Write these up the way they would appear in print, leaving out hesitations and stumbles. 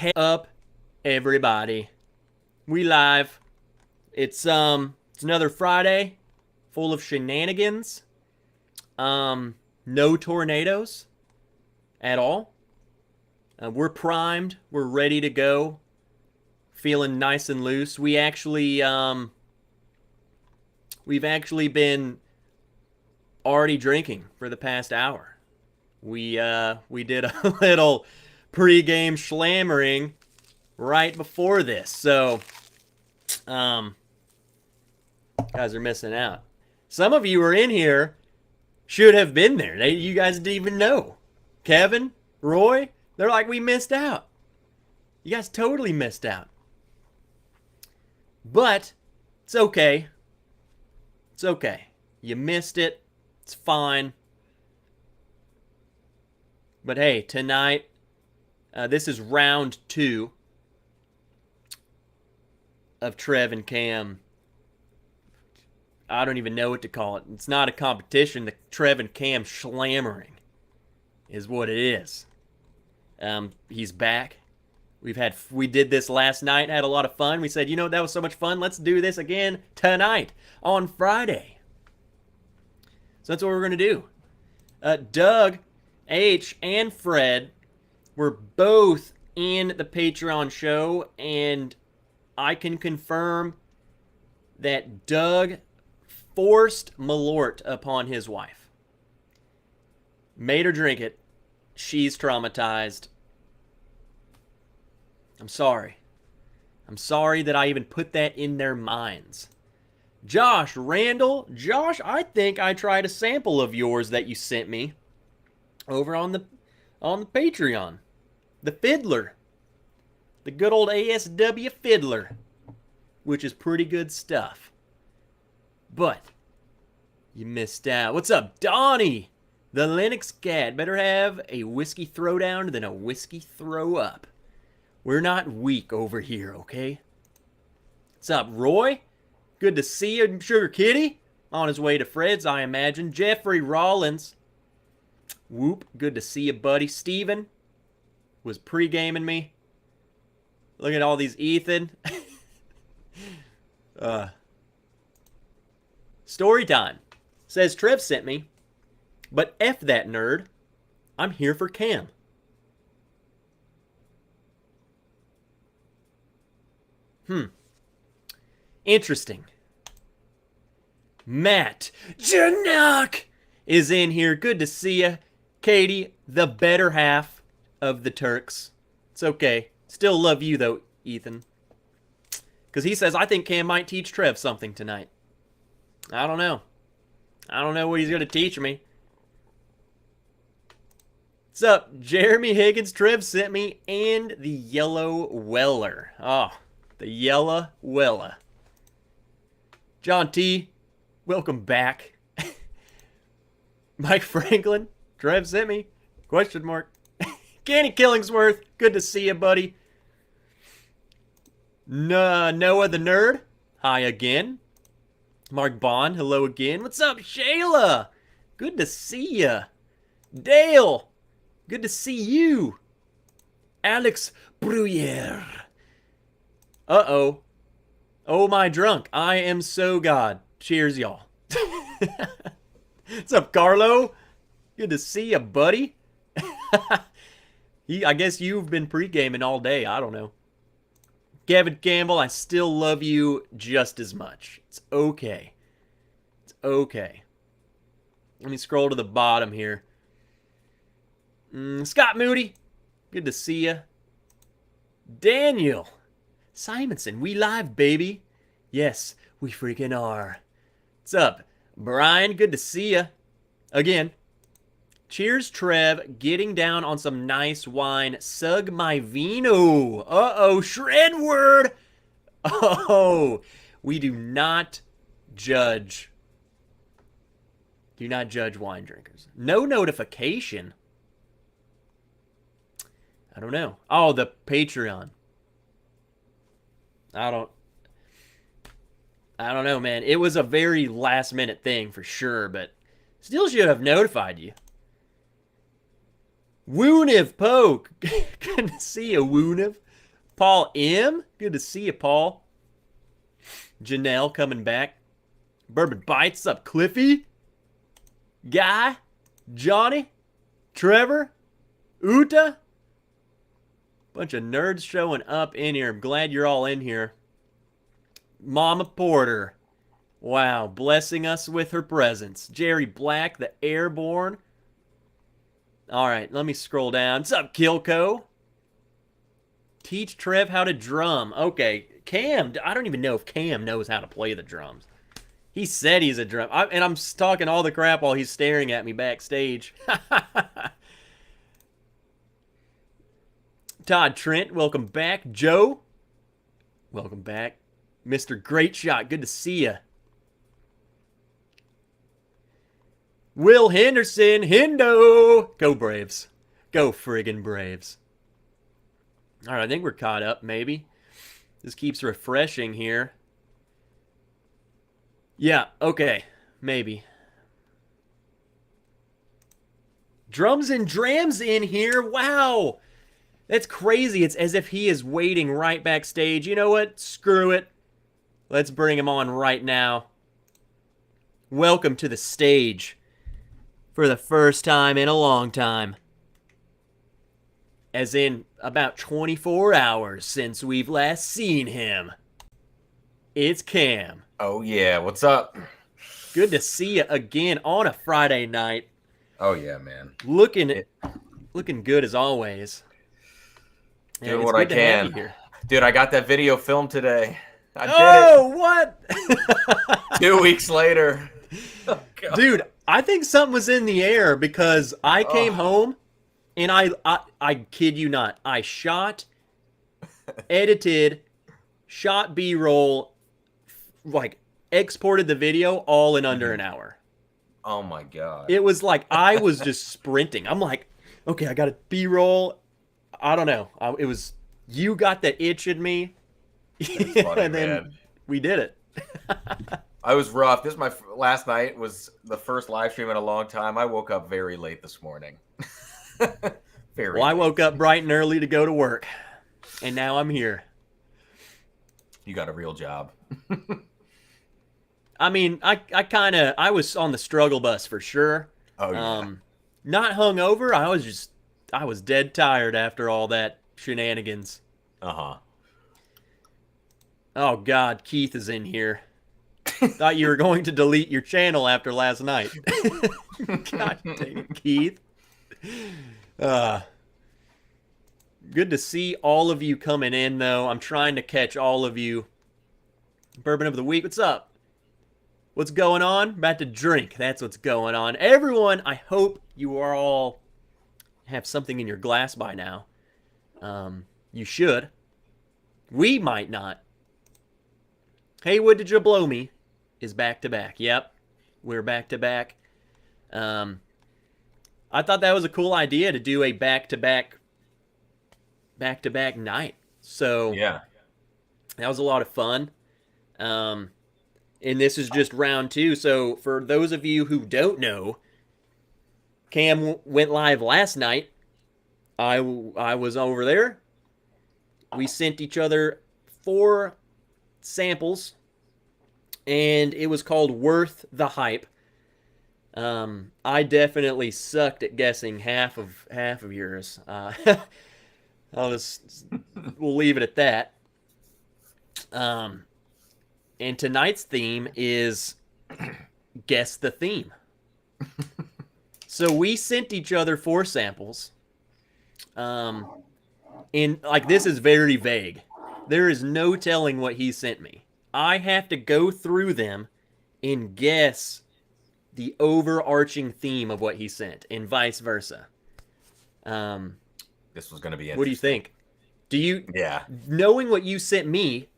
Hey up, everybody. We live. It's another Friday full of shenanigans. No tornadoes at all. We're primed. We're ready to go. Feeling nice and loose. We've actually been already drinking for the past hour. We did a little pre-game schlammering right before this. So, guys are missing out. Some of you are in here should have been there. You guys didn't even know. Kevin, Roy, they're like, we missed out. You guys totally missed out. But it's okay. It's okay. You missed it. It's fine. But hey, tonight, this is round 2 of Trev and Cam. I don't even know what to call it. It's not a competition. The Trev and Cam schlammering is what it is. He's back. We did this last night, had a lot of fun. We said, you know, that was so much fun. Let's do this again tonight on Friday. So that's what we're going to do. Doug, H, and Fred were both in the Patreon show, and I can confirm that Doug forced Malort upon his wife. Made her drink it. She's traumatized. I'm sorry. I'm sorry that I even put that in their minds. Josh Randall. Josh, I think I tried a sample of yours that you sent me over on the Patreon. The Fiddler. The good old ASW Fiddler. Which is pretty good stuff. But you missed out. What's up, Donnie? The Linux Cat. Better have a whiskey throwdown than a whiskey throw up. We're not weak over here, okay? What's up, Roy? Good to see you, Sugar Kitty. On his way to Fred's, I imagine. Jeffrey Rollins. Whoop. Good to see you, buddy. Steven was pre-gaming me. Look at all these Ethan. Story time. Says Trev sent me. But F that nerd. I'm here for Cam. Interesting. Matt Janak is in here. Good to see you. Katie, the better half of the Turks. It's okay. Still love you, though, Ethan. Because he says, I think Cam might teach Trev something tonight. I don't know. I don't know what he's going to teach me. What's up? Jeremy Higgins, Trev sent me, and the Yellow Weller. Oh, the Yellow Weller. John T, welcome back. Mike Franklin, Trev sent me. Question mark. Kenny Killingsworth, good to see you, buddy. Noah the Nerd, hi again. Mark Bond, hello again. What's up, Shayla? Good to see ya. Dale, good to see you. Alex Bruyere. Uh-oh. Oh, my drunk. I am so God. Cheers, y'all. What's up, Carlo? Good to see ya, buddy. I guess you've been pre-gaming all day. I don't know. Kevin Campbell, I still love you just as much. It's okay. It's okay. Let me scroll to the bottom here. Scott Moody, good to see ya. Daniel Simonson, we live, baby. Yes, we freaking are. What's up? Brian, good to see ya. Again. Cheers, Trev. Getting down on some nice wine. Sug my vino. Uh-oh, shred word. Oh, we do not judge. Do not judge wine drinkers. No notification. I don't know. Oh, the Patreon. I don't know, man. It was a very last minute thing for sure, but still should have notified you. Wooniv Poke. Good to see you, Wooniv. Paul M. Good to see you, Paul. Janelle coming back. Bourbon Bites up. Cliffy. Guy. Johnny. Trevor. Uta. Bunch of nerds showing up in here. I'm glad you're all in here. Mama Porter. Wow, blessing us with her presence. Jerry Black, the Airborne. All right, let me scroll down. What's up, Kilco? Teach Trev how to drum. Okay, Cam. I don't even know if Cam knows how to play the drums. He said he's a drum. And I'm talking all the crap while he's staring at me backstage. Todd Trent, welcome back. Joe, welcome back. Mr. Great Shot, good to see you. Will Henderson, Hendo. Go Braves. Go friggin' Braves. All right, I think we're caught up, maybe. This keeps refreshing here. Yeah, okay, maybe. Drums and Drams in here. Wow. That's crazy. It's as if he is waiting right backstage. You know what? Screw it. Let's bring him on right now. Welcome to the stage for the first time in a long time. As in about 24 hours since we've last seen him. It's Cam. Oh, yeah. What's up? Good to see you again on a Friday night. Oh, yeah, man. Looking good as always. Doing what I can. Dude, I got that video filmed today. I did it. What? 2 weeks later. Oh, dude, I think something was in the air because I came home and I kid you not, I shot, edited, shot B-roll, like exported the video all in under an hour. Oh my God. It was like I was just sprinting. I'm like, okay, I got a B-roll. I don't know. It was, you got the itch in me. Funny, and then man. We did it. I was rough. This is my last night was the first live stream in a long time. I woke up very late this morning. Well, I woke up bright and early to go to work, and now I'm here. You got a real job. I mean, I was on the struggle bus for sure. Oh yeah. Not hungover. I was dead tired after all that shenanigans. Uh-huh. Oh God, Keith is in here. Thought you were going to delete your channel after last night. God dang it, Keith. Good to see all of you coming in, though. I'm trying to catch all of you. Bourbon of the week, what's up? What's going on? About to drink. That's what's going on. Everyone, I hope you are all have something in your glass by now. You should. We might not. Hey, what did you blow me? Is back to back. Yep, we're back to back. I thought that was a cool idea to do a back to back night. So yeah, that was a lot of fun. And this is just round 2. So for those of you who don't know, Cam went live last night. I was over there. We sent each other 4 samples, and it was called Worth the Hype. I definitely sucked at guessing half of yours. We'll leave it at that. And tonight's theme is guess the theme. So we sent each other 4 samples. And like, this is very vague. There is no telling what he sent me. I have to go through them and guess the overarching theme of what he sent, and vice versa. This was going to be interesting. What do you think? Yeah. Knowing what you sent me,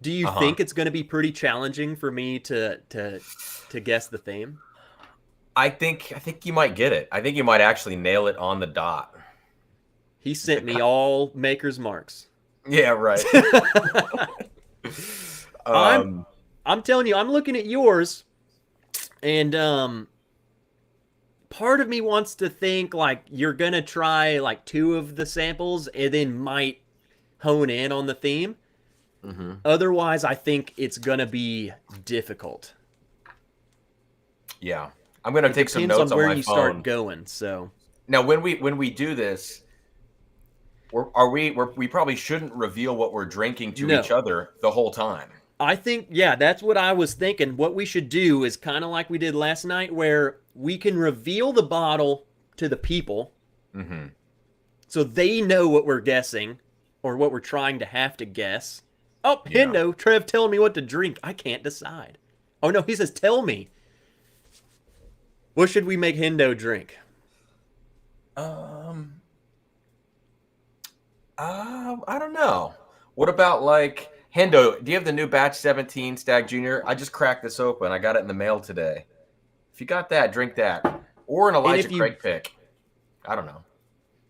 do you think it's going to be pretty challenging for me to guess the theme? I think you might get it. I think you might actually nail it on the dot. He sent me all maker's marks. Yeah, right. I'm telling you, I'm looking at yours, and part of me wants to think like you're gonna try like 2 of the samples and then might hone in on the theme. Mm-hmm. Otherwise, I think it's gonna be difficult. Yeah, I'm gonna take some Depends notes on on where my you phone. start going. So Now, when we do this, we probably shouldn't reveal what we're drinking to each no, other the whole time. I think yeah, that's what I was thinking. What we should do is kind of like we did last night, where we can reveal the bottle to the people, Mm-hmm. so they know what we're guessing or what we're trying to have to guess. Oh, Yeah. Hendo, Trev telling me what to drink. I can't decide. Oh no, he says tell me. What should we make Hendo drink? Um. I don't know. What about like Hendo? Do you have the new batch 17 Stag Junior? I just cracked this open. I got it in the mail today. If you got that, drink that, or an And Elijah if you Craig pick. I don't know.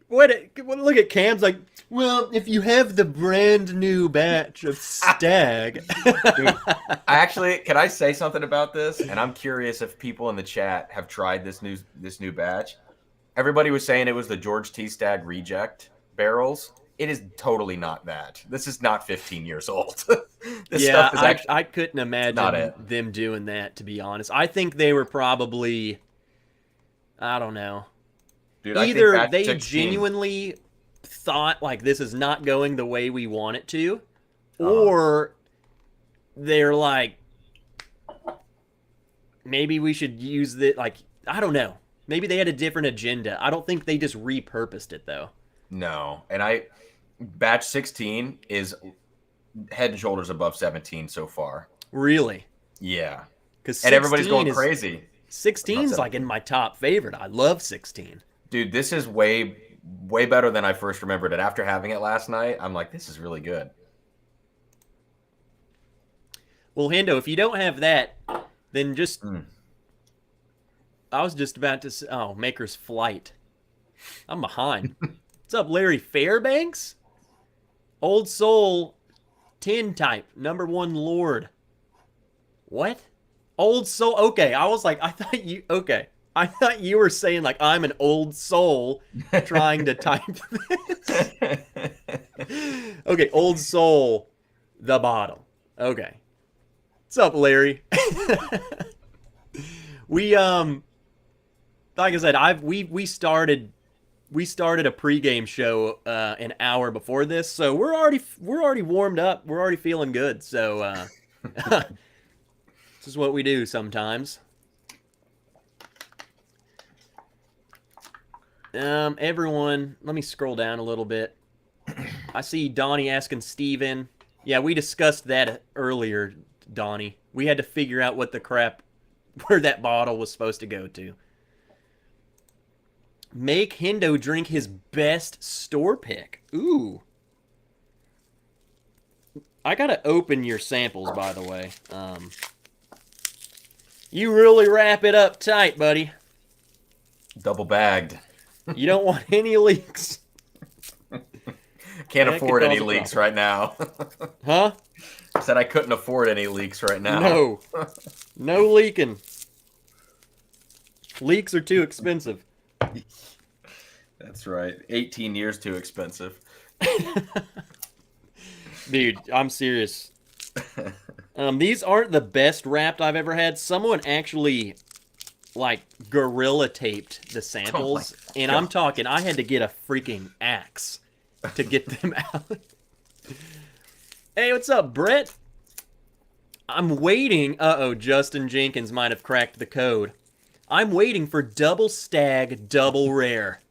look at Cam's like, well, if you have the brand new batch of Stag. Dude, can I say something about this? And I'm curious if people in the chat have tried this new batch. Everybody was saying it was the George T. Stagg reject barrels. It is totally not that. This is not 15 years old. This Yeah, stuff is actually I couldn't not imagine it. them doing that, to be honest. I think they were probably, I don't know. Dude, I think Either batch they 16. genuinely thought like this is not going the way we want it to, Uh-huh. or they're like, maybe we should use the like, I don't know. Maybe they had a different agenda. I don't think they just repurposed it though. No, batch 16 is head and shoulders above 17 so far. Really? Yeah, Because and everybody's going crazy. 16's like in my top favorite. I love 16. Dude, this is way better than I first remembered it. After having it last night, I'm like, this is really good. Well, Hendo, if you don't have that, then just Mm. I was just about to say, oh, Maker's Flight. I'm behind. What's up, Larry Fairbanks? Old Soul 10 type, number 1 Lord. What? Old Soul? Okay, I was like, I thought you were saying like I'm an old soul trying to type this. Okay, Old Soul, the bottle. Okay. What's up, Larry? We like I said, we started a pregame show an hour before this, so we're already warmed up. We're already feeling good. So this is what we do sometimes. Everyone, let me scroll down a little bit. I see Donnie asking Steven. Yeah, we discussed that earlier, Donnie. We had to figure out what the crap where that bottle was supposed to go to. Make Hendo drink his best store pick. Ooh. I gotta open your samples, by the way. You really wrap it up tight, buddy. Double bagged. You don't want any leaks. Can't That could afford any cause a leaks problem. right now. Huh? I said I couldn't afford any leaks right now. No. No leaking. Leaks are too expensive. That's right. 18 years too expensive. Dude, I'm serious. These aren't the best wrapped I've ever had. Someone actually, like, gorilla taped the samples. And I'm talking, I had to get a freaking axe to get them out. Hey, what's up, Brett? I'm waiting. Uh-oh, Justin Jenkins might have cracked the code. I'm waiting for double stag, double rare.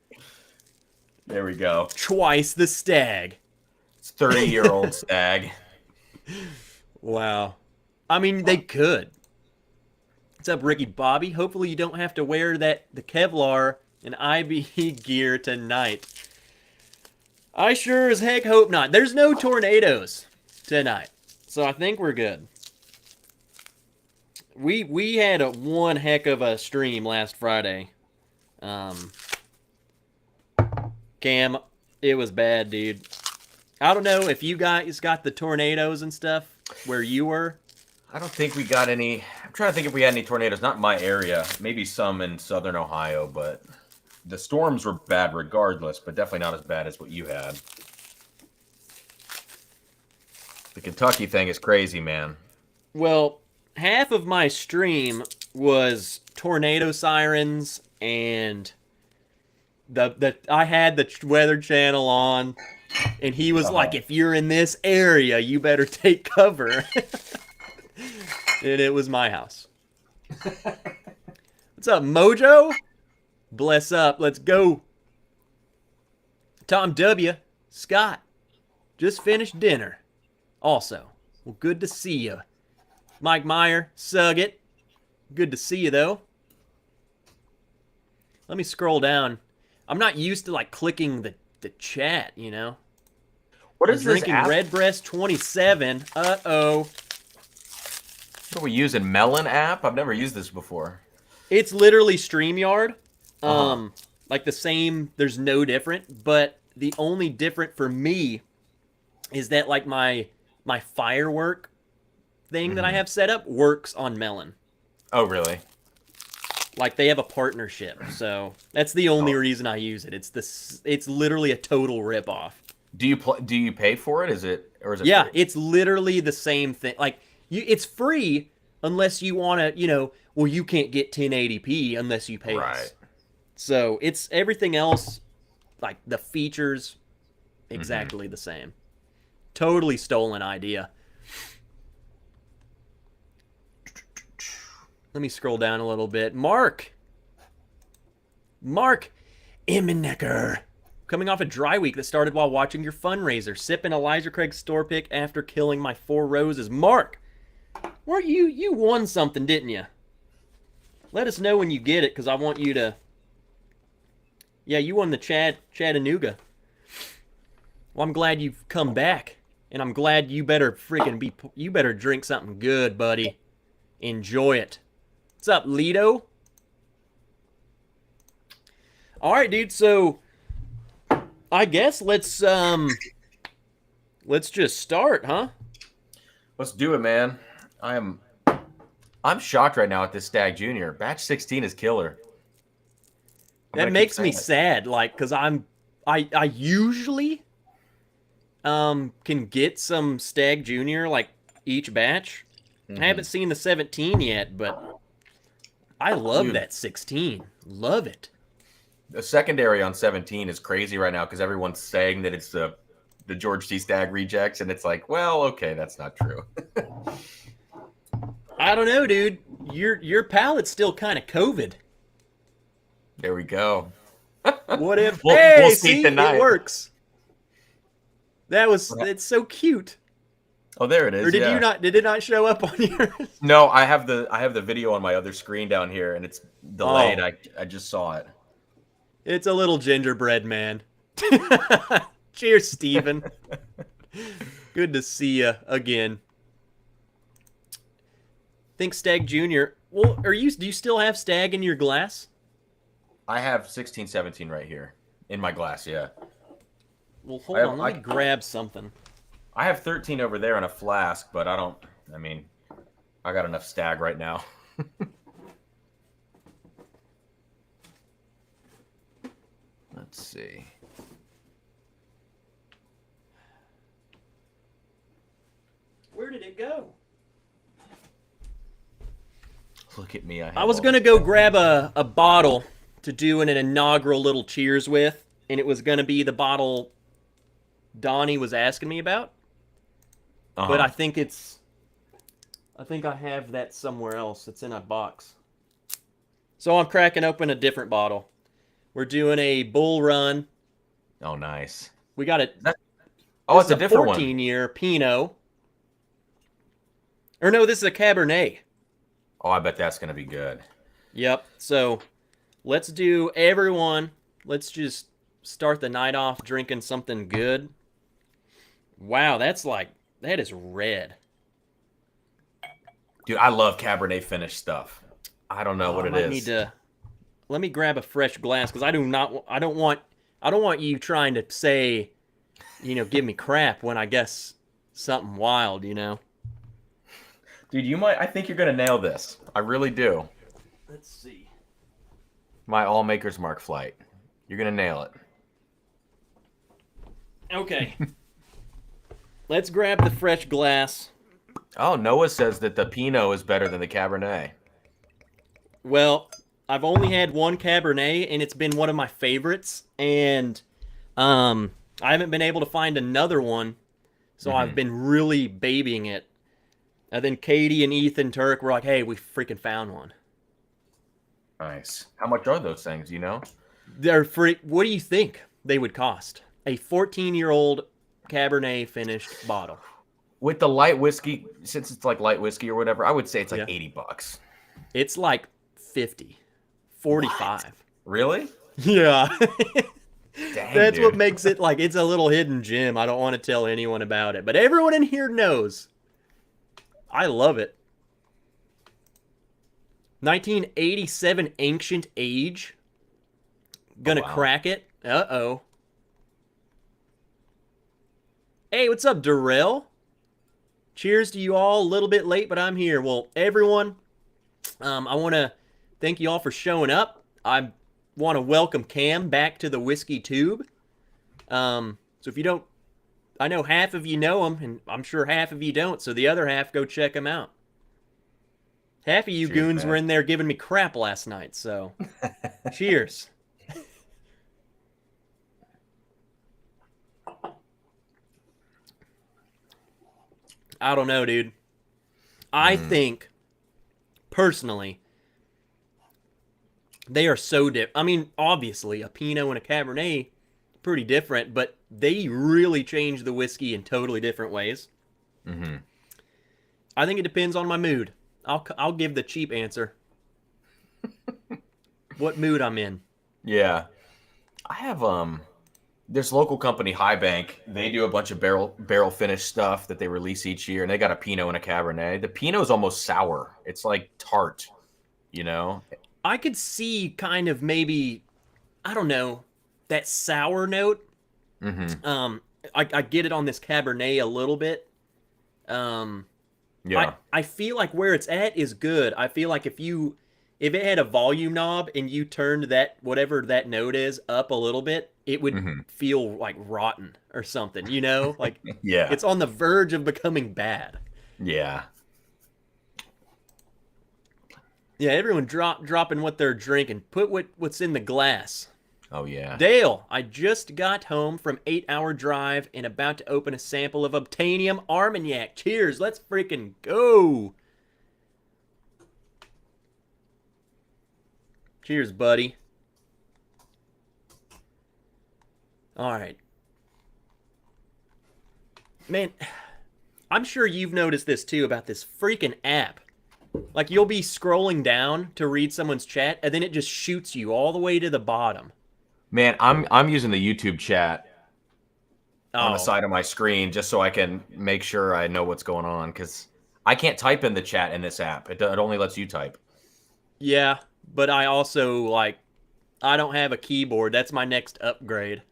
There we go. Twice the stag. It's 30-year-old stag. Wow. I mean, they could. What's up, Ricky Bobby? Hopefully you don't have to wear the Kevlar and IBE gear tonight. I sure as heck hope not. There's no tornadoes tonight, so I think we're good. We had one heck of a stream last Friday. Cam, it was bad, dude. I don't know if you guys got the tornadoes and stuff where you were. I don't think we got any. I'm trying to think if we had any tornadoes. Not in my area. Maybe some in southern Ohio, but the storms were bad regardless, but definitely not as bad as what you had. The Kentucky thing is crazy, man. Well, half of my stream was tornado sirens and the I had the Weather Channel on, and he was like, "If you're in this area, you better take cover." And it was my house. What's up, Mojo? Bless up. Let's go. Tom W. Scott. Just finished dinner. Also. Well, good to see you. Mike Meyer. Sug it. Good to see you, though. Let me scroll down. I'm not used to, like, clicking the chat, you know? What is this drinking app? Redbreast 27. Uh-oh. What are we using? Melon app? I've never used this before. It's literally StreamYard. Like the same, there's no different, but the only different for me is that like my firework thing that I have set up works on Melon. Oh, really? Like they have a partnership, so that's the only reason I use it. It's literally a total ripoff. Do you pay for it? Is it Yeah, free? it's literally the same thing. Like it's free unless you want to, well, you can't get 1080p unless you pay us. So it's everything else, like the features, exactly the same. Totally stolen idea. Let me scroll down a little bit. Mark Immenecker. Coming off a dry week that started while watching your fundraiser. Sipping Elijah Craig's store pick after killing my 4 roses. Mark, weren't you won something, didn't you? Let us know when you get it, because I want you to... Yeah, you won the Chattanooga. Well, I'm glad you've come back. And I'm glad you better you better drink something good, buddy. Enjoy it. What's up, Lido? All right, dude, so I guess let's just start, huh? Let's do it, man. I'm shocked right now at this Stag Junior. Batch 16 is killer. That makes me sad, like, because I usually can get some Stag Junior like each batch. I haven't seen the 17 yet, but I love that 16. Love it. The secondary on 17 is crazy right now because everyone's saying that it's the George T. Stag rejects, and it's like, well, okay, that's not true. I don't know, dude. Your palate's still kind of COVID. There we go. What if? We'll see, tonight. It works. It's so cute. Oh, there it is. Or did you not? Did it not show up on yours? No, I have the video on my other screen down here, and it's delayed. Oh. I just saw it. It's a little gingerbread man. Cheers, Steven. Good to see you again. Think Stag Junior. Well, do you still have Stag in your glass? I have 16, 17 right here in my glass. Yeah. Well, hold on. Let me grab something. I have 13 over there in a flask, but I got enough Stag right now. Let's see. Where did it go? Look at me. I was going to go grab a bottle to do an inaugural little cheers with, and it was going to be the bottle Donnie was asking me about. But I think I have that somewhere else. It's in a box. So I'm cracking open a different bottle. We're doing a Bull Run. Oh, nice. We got it. It's a different 14-year Pinot. Or no, this is a Cabernet. Oh, I bet that's going to be good. Yep. So let's do everyone. Let's just start the night off drinking something good. Wow, that is red. Dude, I love Cabernet finished stuff. I don't know what it is. Let me grab a fresh glass because I don't want you trying to say, give me crap when I guess something wild, Dude, I think you're going to nail this. I really do. Let's see. My all Maker's Mark flight. You're going to nail it. Okay. let's grab the fresh glass. Oh, Noah says that the Pinot is better than the Cabernet. Well, I've only had one Cabernet, and it's been one of my favorites. And I haven't been able to find another one, so I've been really babying it. And then Katie and Ethan Turk were like, "Hey, we freaking found one." Nice. How much are those things? You know? They're free. What do you think they would cost? A 14-year-old Cabernet finished bottle. With the light whiskey, since it's like light whiskey or whatever, I would say it's like $80. It's like 50, 45. What? Really? Yeah. Dang, That's dude. what makes it like it's a little hidden gem. I don't want to tell anyone about it, but everyone in here knows. I love it. 1987 Ancient Age. Gonna crack it. Uh-oh. Hey, what's up, Darrell? Cheers to you all. A little bit late, but I'm here. Well, everyone, I want to thank you all for showing up. I want to welcome Cam back to the Whiskey Tube. So if you don't, I know half of you know him, and I'm sure half of you don't, so the other half, go check him out. Half of you Cheers, goons man. were in there giving me crap last night, so cheers. I don't know, dude. I think, personally, they are so different. I mean, obviously, a Pinot and a Cabernet, pretty different, but they really change the whiskey in totally different ways. I think it depends on my mood. I'll give the cheap answer. What mood I'm in. Yeah. I have this local company, High Bank. They do a bunch of barrel finish stuff that they release each year, and they got a Pinot and a Cabernet. The Pinot is almost sour. It's like tart, you know? I could see kind of maybe, I don't know, that sour note. I get it on this Cabernet a little bit. Yeah. I feel like where it's at is good. I feel like if it had a volume knob and you turned that, whatever that note is, up a little bit, it would feel like rotten or something, you know? Like, Yeah. it's on the verge of becoming bad. Yeah. Yeah, everyone dropping what they're drinking. Put what's in the glass. Oh, yeah. Dale, I just got home from 8-hour drive and about to open a sample of Obtainium Armagnac. Cheers, let's freaking go. Cheers, buddy. All right. Man, I'm sure you've noticed this too about this freaking app. Like, you'll be scrolling down to read someone's chat, and then it just shoots you all the way to the bottom. Man, I'm using the YouTube chat on the Oh. side of my screen just so I can make sure I know what's going on, because I can't type in the chat in this app. It only lets you type. Yeah, but I also, like, I don't have a keyboard. That's my next upgrade.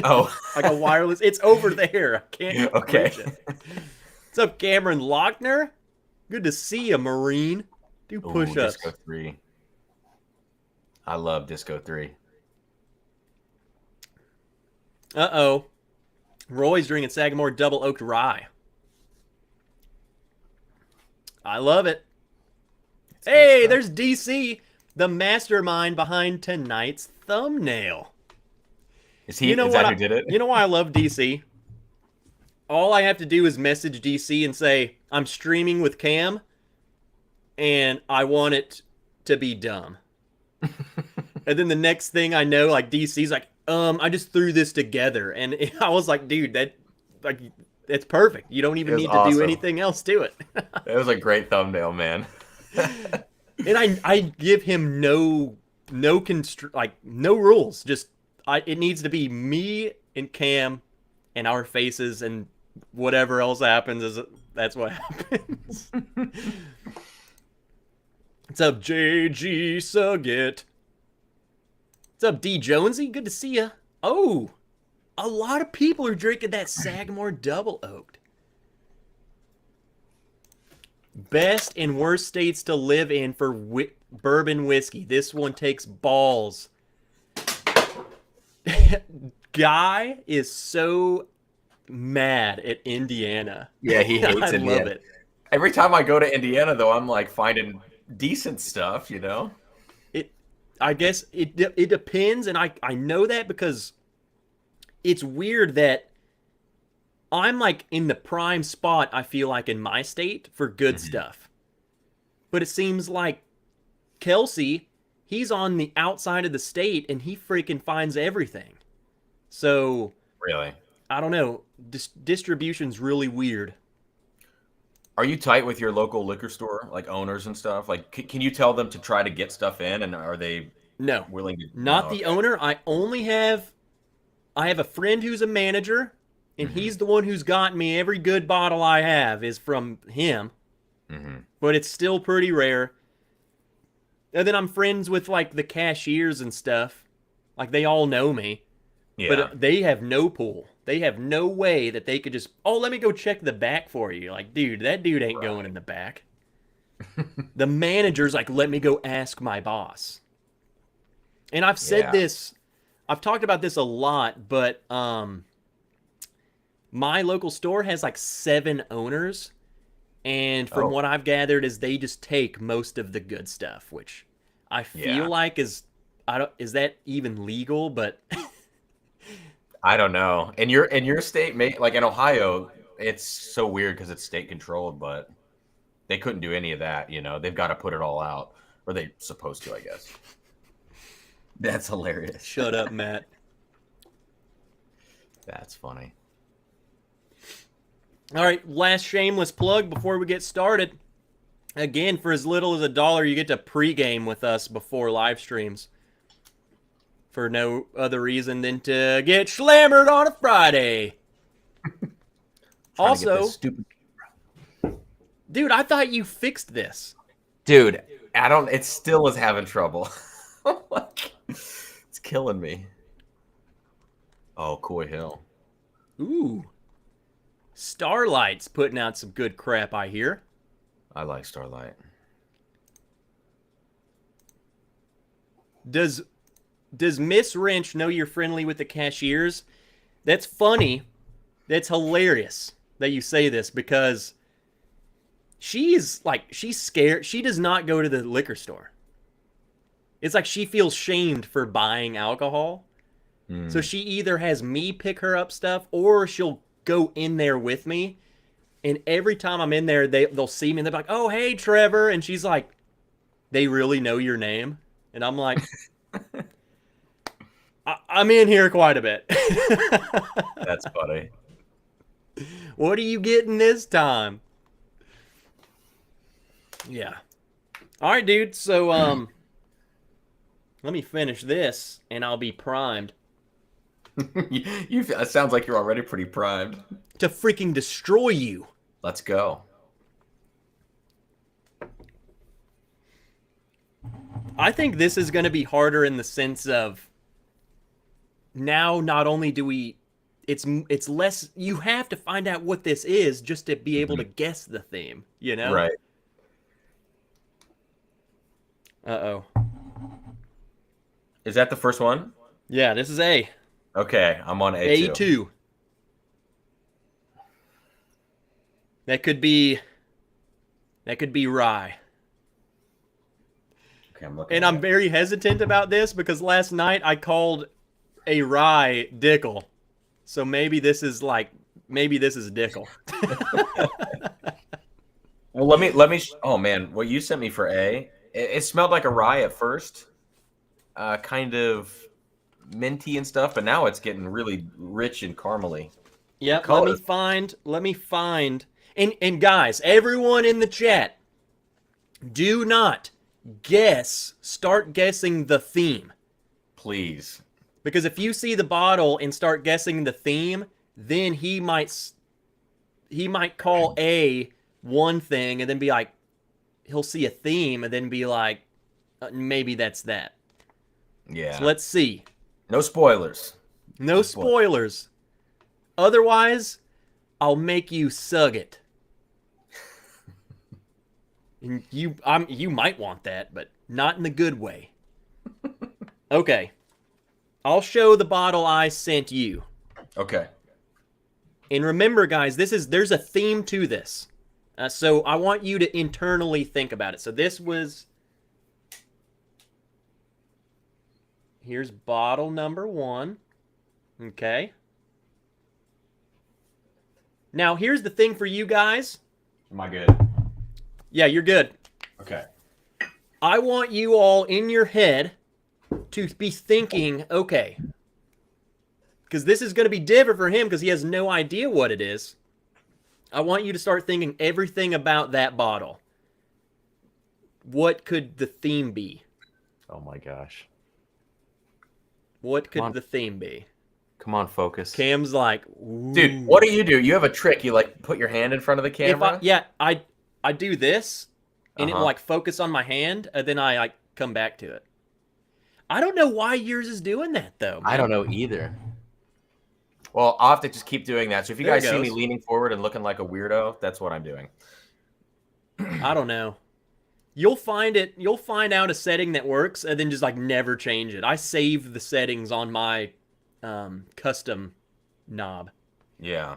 Oh. Like a wireless. It's over there. I can't Okay. reach it. What's up, Cameron Lochner? Good to see you, Marine. Do Ooh, push-ups. Disco 3. I love Disco 3. Uh-oh. Roy's drinking Sagamore Double Oaked Rye. I love it. Hey, there's DC, the mastermind behind tonight's thumbnail. Is that who did it? You know why I love DC? All I have to do is message DC and say, I'm streaming with Cam, and I want it to be dumb. And then the next thing I know, like, DC's like, I just threw this together. And I was like, dude, that's perfect. You don't even need to do anything else to it. It was a great thumbnail, man. And I give him no rules. Just it needs to be me and Cam and our faces, and whatever else happens that's what happens. What's up, JG Suggett? What's up, D Jonesy? Good to see ya. Oh, a lot of people are drinking that Sagamore Double Oaked. Best and worst states to live in for bourbon whiskey. This one takes balls. Guy is so mad at Indiana. Yeah, he I hates love Indiana. it. Every time I go to Indiana, though, I'm like finding decent stuff, you know? It, I guess it depends, and I know that because it's weird that I'm like in the prime spot. I feel like in my state for good Mhm. stuff, but it seems like Kelsey, he's on the outside of the state and he freaking finds everything. So Really? I don't know. Distribution's really weird. Are you tight with your local liquor store, like owners and stuff? Like, can you tell them to try to get stuff in, and are they No, willing to? not No, the okay. owner. I have a friend who's a manager, and Hmm. he's the one who's gotten me every good bottle I have is from him. Hmm. But it's still pretty rare. And then I'm friends with like the cashiers and stuff. Like they all know me, but Yeah. they have no pool. They have no way that they could just, oh, let me go check the back for you. Like, dude, that dude ain't going in the back. The manager's like, let me go ask my boss. And I've said Yeah. this, I've talked about this a lot, but my local store has like 7 owners, and from Oh, what I've gathered is they just take most of the good stuff, which I feel yeah. like is that even legal? But I don't know. In your state, like in Ohio, it's so weird because it's state controlled, but they couldn't do any of that. You know, they've got to put it all out, or they supposed to, I guess. That's hilarious. shut up, Matt. That's funny. All right, last shameless plug before we get started. Again, for as little as $1, you get to pregame with us before live streams. For no other reason than to get slammered on a Friday. Trying to get this Also, stupid dude, I thought you fixed this. dude. I don't. It still is having trouble. Like, it's killing me. Oh, Coy Hill. Ooh. Starlight's putting out some good crap, I hear. I like Starlight. Does Miss Wrench know you're friendly with the cashiers? That's funny. That's hilarious that you say this because she's scared. She does not go to the liquor store. It's like she feels shamed for buying alcohol. So Mm. she either has me pick her up stuff or she'll go in there with me. And every time I'm in there, they'll see me and they're like, "Oh, hey, Trevor." And she's like, "They really know your name?" And I'm like, I'm in here quite a bit. That's funny. What are you getting this time? Yeah. All right, dude. So let me finish this and I'll be primed It sounds like you're already pretty primed. to freaking destroy you. Let's go. I think this is going to be harder in the sense of now not only do we it's less you have to find out what this is just to be able to Mhm. guess the theme, you know? Right. Uh-oh. Is that the first one? Yeah, this is A. Okay, I'm on A2. A2. That could be rye. Okay, I'm looking And at I'm it. very hesitant about this because last night I called a rye Dickel. So maybe this is Dickel. Well, let me. Oh man, what you sent me for A, it smelled like a rye at first, kind of minty and stuff, but now it's getting really rich and caramely. The Yep, color. let me find and guys, everyone in the chat, do not start guessing the theme. Please. Because if you see the bottle and start guessing the theme, then he might call A one thing and then be like he'll see a theme and then be like maybe that's that. Yeah. So let's see. No spoilers. No spoilers. Otherwise, I'll make you sug it. And you might want that, but not in the good way. Okay. I'll show the bottle I sent you. Okay. And remember, guys, there's a theme to this. So I want you to internally think about it. So this was... Here's bottle number 1. Okay. Now, here's the thing for you guys. Am I good? Yeah, you're good. Okay. I want you all in your head to be thinking, okay, because this is going to be different for him because he has no idea what it is. I want you to start thinking everything about that bottle. What could the theme be? Oh my gosh. What could the theme be? Come on, focus. Cam's like, ooh. Dude, what do? You have a trick. You like put your hand in front of the camera? I do this, and it will like focus on my hand, and then I like come back to it. I don't know why yours is doing that though. Man. I don't know either. Well, I'll have to just keep doing that. So if you guys see me leaning forward and looking like a weirdo, that's what I'm doing. I don't know. You'll find out a setting that works and then just like never change it. I save the settings on my custom knob. Yeah.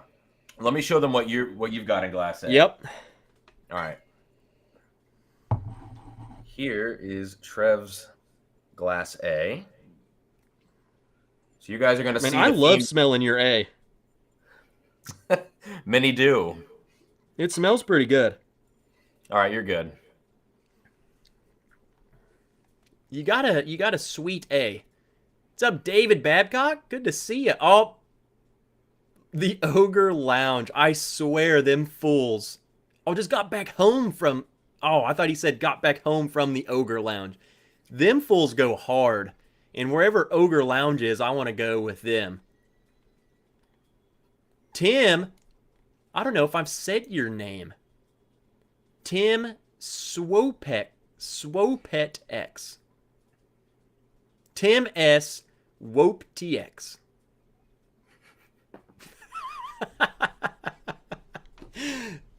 Let me show them what you've got in glass A. Yep. All right. Here is Trev's glass A. So you guys are going to see. Man, I love smelling your A. Many do. It smells pretty good. All right, you're good. You got a sweet A. What's up, David Babcock? Good to see you. Oh, the Ogre Lounge. I swear, them fools. Oh, just got back home from... Oh, I thought he said got back home from the Ogre Lounge. Them fools go hard. And wherever Ogre Lounge is, I want to go with them. Tim, I don't know if I've said your name. Tim Swopet X. Tim S. Wope TX.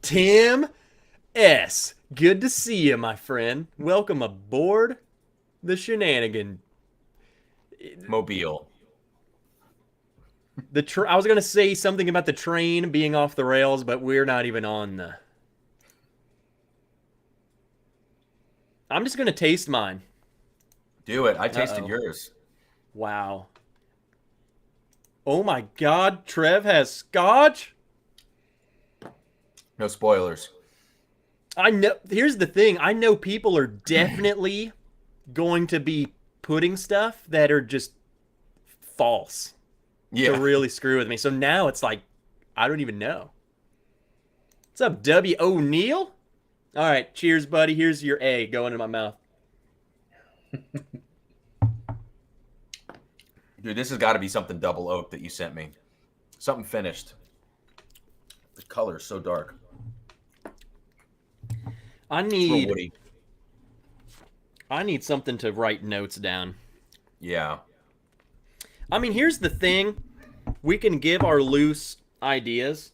Tim S. Good to see you, my friend. Welcome aboard the Shenanigan Mobile. I was gonna say something about the train being off the rails, but we're not even on the... I'm just gonna taste mine. Do it. I tasted yours. Wow. Oh my God, Trev has scotch? No spoilers. I know. Here's the thing. I know people are definitely going to be putting stuff that are just false to really screw with me. So now it's like, I don't even know. What's up, W. O'Neill? All right, cheers, buddy. Here's your A going in my mouth. Dude, this has got to be something double oak that you sent me. Something finished. The color is so dark. I need something to write notes down. Yeah. I mean, here's the thing. We can give our loose ideas.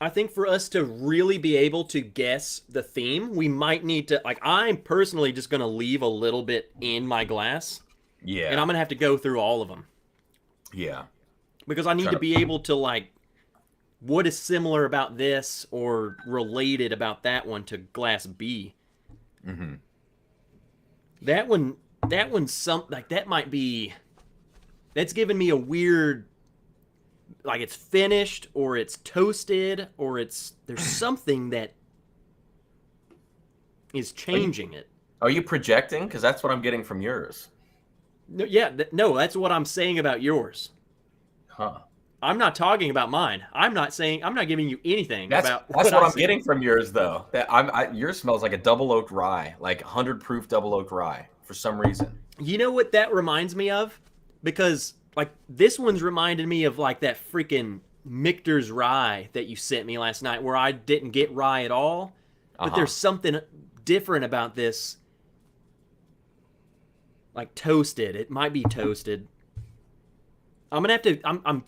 I think for us to really be able to guess the theme, we might need to, like, I'm personally just going to leave a little bit in my glass. Yeah. And I'm going to have to go through all of them. Yeah. Because I need to be able to, like, what is similar about this or related about that one to glass B. Mm-hmm. That one's that might be, that's giving me a weird, like it's finished or it's toasted or there's something that is changing it. Are you projecting? Because that's what I'm getting from yours. No, yeah, no, that's what I'm saying about yours. Huh. I'm not talking about mine. I'm not giving you anything about that's what I'm getting from yours, though. Yours smells like a double oaked rye, like 100 proof double oaked rye for some reason. You know what that reminds me of? Because like this one's reminded me of like that freaking Michter's rye that you sent me last night, where I didn't get rye at all. But there's something different about this. Like toasted. It might be toasted. I'm gonna have to. I'm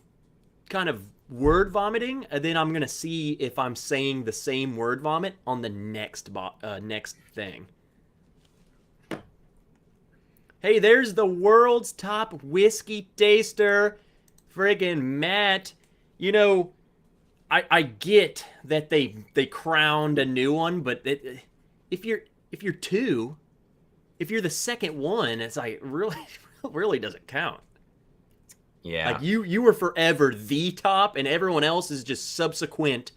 kind of word vomiting, and then I'm gonna see if I'm saying the same word vomit on the next thing. Hey, there's the world's top whiskey taster, friggin' Matt. you know, I get that they crowned a new one, but if you're if you're two, if you're the second one, it's like really really doesn't count. Yeah. Like you were forever the top, and everyone else is just subsequent